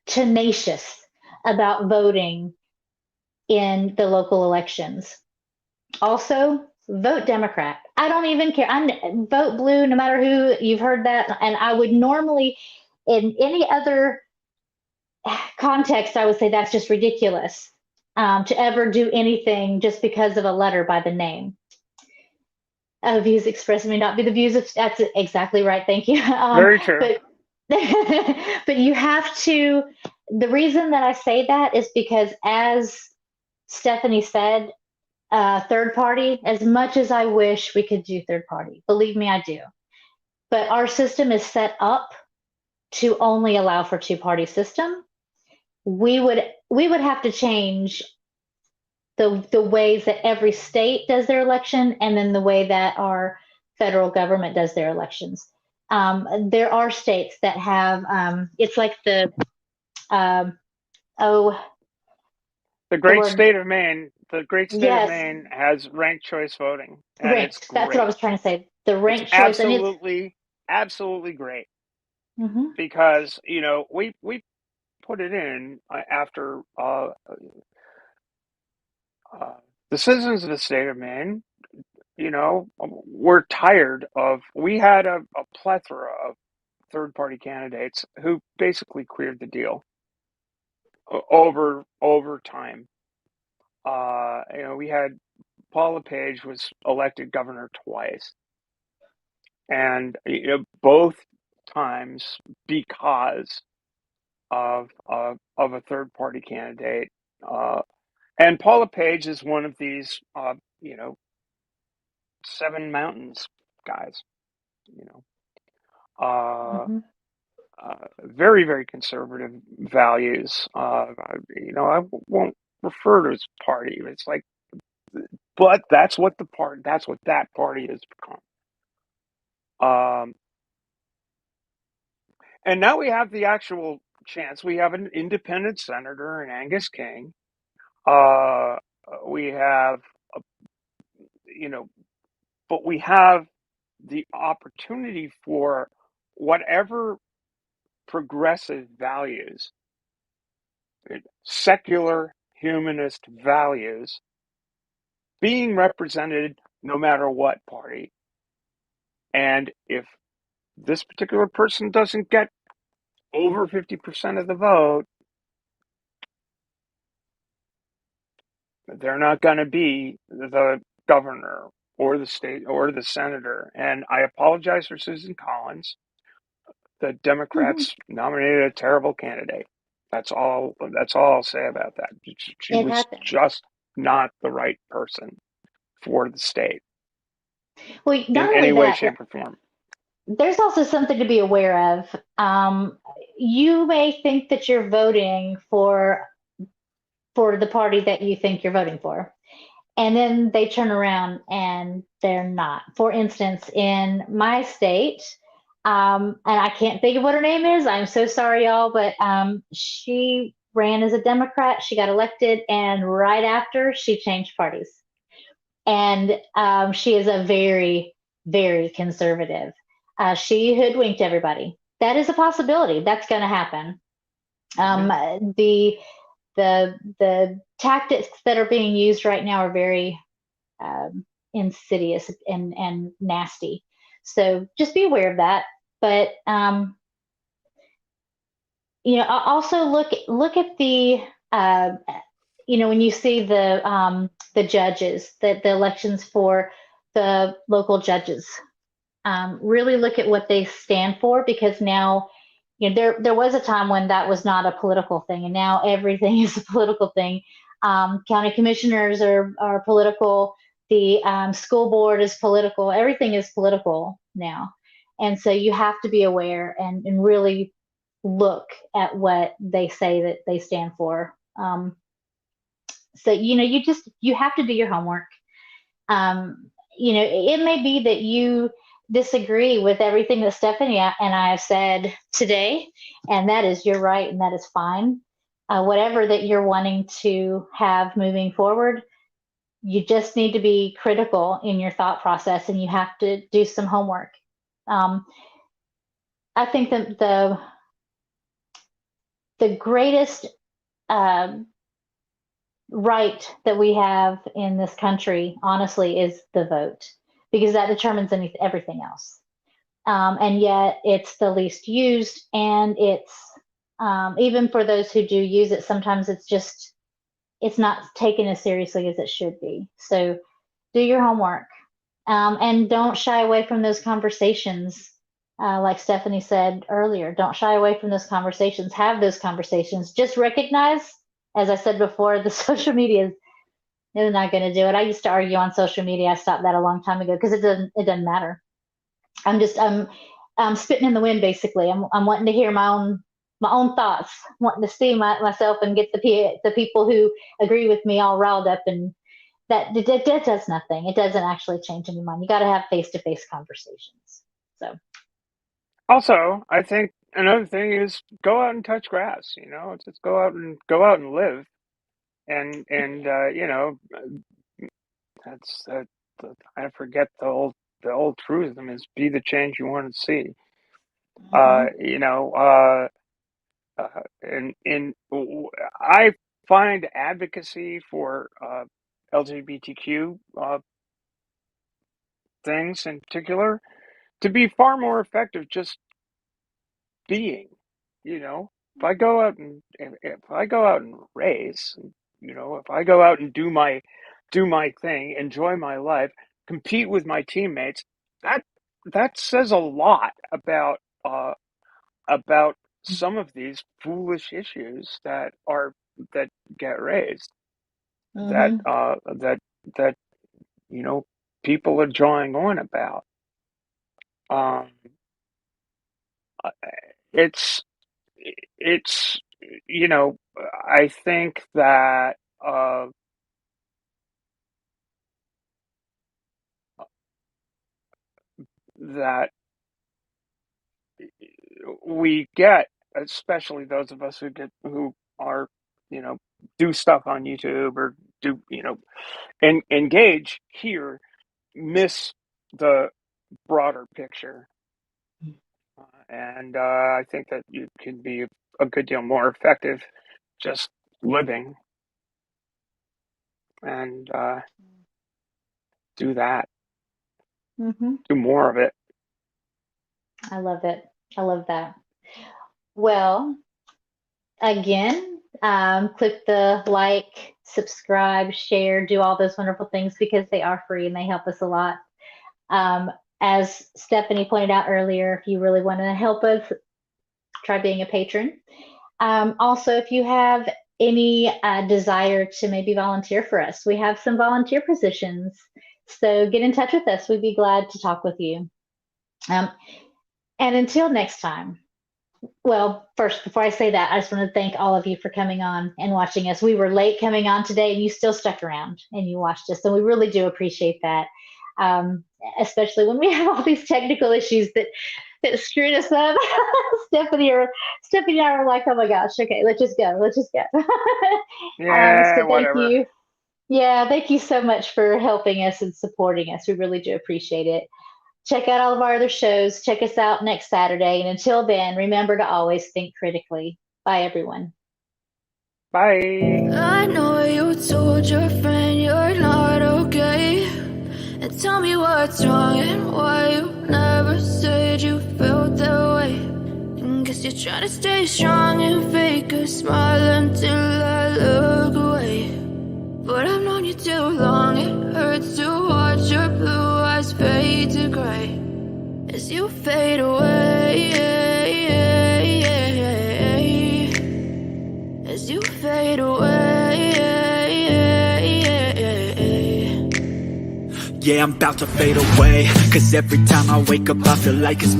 tenacious about voting in the local elections. Also, vote Democrat. I don't even care. Vote blue, no matter who. You've heard that. And I would normally, in any other context, I would say that's just ridiculous to ever do anything just because of a letter by the name. Views expressed may not be the views of. That's exactly right. Thank you. Very true. But you have to. The reason that I say that is because, as Stephanie said, third party, as much as I wish we could do third party, believe me, I do. But our system is set up to only allow for two-party system. We would have to change the ways that every state does their election, and then the way that our federal government does their elections. There are states that have it's like the great state of Maine. The great state yes, of Maine has ranked choice voting. And ranked. That's what I was trying to say. The ranked it's choice, absolutely, absolutely great Hmm. because we put it in after uh, the citizens of the state of Maine. We're tired of. We had a plethora of third-party candidates who basically cleared the deal over time. We had Paul LePage was elected governor twice, and both times because of a third party candidate. And Paul LePage is one of these Seven Mountains guys. You know, uh, Hmm. very very conservative values. I won't refer to his party. It's like, but that's what that party has become. Um, and now we have the actual chance. We have an independent senator in Angus King. Uh, we have, uh, you know, but we have the opportunity for whatever progressive values, secular humanist values, being represented no matter what party. And if this particular person doesn't get over 50% of the vote, they're not going to be the governor or the state or the senator. And I apologize for Susan Collins. The Hmm. Democrats nominated a terrible candidate. That's all. That's all I'll say about that. She It was happens. just not the right person for the state Well, in not any only way, that, shape, or form. there's also something to be aware of. You may think that you're voting for the party that you think you're voting for, and then they turn around and they're not. For instance, in my state, and I can't think of what her name is. I'm so sorry, y'all, but she ran as a Democrat. She got elected, and right after, she changed parties. And she is a very, very conservative. She hoodwinked everybody. That is a possibility. That's going to happen. Um, Mm-hmm. the the tactics that are being used right now are very insidious and nasty. So just be aware of that. But also look at the when you see the judges, the elections for the local judges. Really look at what they stand for, because now, there was a time when that was not a political thing, and now everything is a political thing. County commissioners are political. The school board is political. Everything is political now, and so you have to be aware and really look at what they say that they stand for. So you have to do your homework. It may be that you disagree with everything that Stephanie and I have said today, and that is your right, and that is fine. Whatever that you're wanting to have moving forward, you just need to be critical in your thought process, and you have to do some homework. Um, I think that the greatest um right that we have in this country, honestly, is the vote, because that determines everything else. And yet it's the least used, and it's even for those who do use it, sometimes it's not taken as seriously as it should be. So do your homework, and don't shy away from those conversations. Like Stephanie said earlier, don't shy away from those conversations. Have those conversations. Just recognize, as I said before, the social media is they're not going to do it. I used to argue on social media. I stopped that a long time ago because it doesn't matter. I'm spitting in the wind, basically. I'm wanting to hear my own thoughts, wanting to see myself and get the people who agree with me all riled up, and that does nothing. It doesn't actually change any mind. You got to have face to face conversations. So Also, I think another thing is go out and touch grass. Just go out and live, and that's I forget the old the old truism is be the change you want to see. And I find advocacy for LGBTQ things in particular to be far more effective just being. If I go out and race, if I go out and do my thing, enjoy my life, compete with my teammates, that says a lot about some of these foolish issues that get raised, that Mm-hmm. that people are drawing on about. Um, it's it's I think that that we get, especially those of us who are do stuff on YouTube or do and engage here, miss the broader picture. And I think that you can be a good deal more effective just living and do that. Mm-hmm. Do more of it. I love it. I love that. Well, again, click the like, subscribe, share, do all those wonderful things because they are free and they help us a lot. As Stephanie pointed out earlier, if you really want to help us, try being a patron. Also, if you have any desire to maybe volunteer for us, we have some volunteer positions. So get in touch with us. We'd be glad to talk with you. And until next time, well, first, before I say that, I just want to thank all of you for coming on and watching us. We were late coming on today, and you still stuck around and you watched us. So we really do appreciate that, especially when we have all these technical issues that screwed us up. Stephanie and I were like, oh my gosh, okay, let's just go. Yeah, So thank whatever. you. Yeah, thank you so much for helping us and supporting us. We really do appreciate it. Check out all of our other shows. Check us out next Saturday. And until then, remember to always think critically. Bye, everyone. Bye. I know you told your friend you're not okay. And tell me what's wrong and why you never said you felt that way. And guess you're trying to stay strong and fake a smile until I look away. But I've known you too long, it hurts to watch your blue eyes fade to gray as you fade away, as you fade away. Yeah, I'm about to fade away, 'cause every time I wake up I feel like it's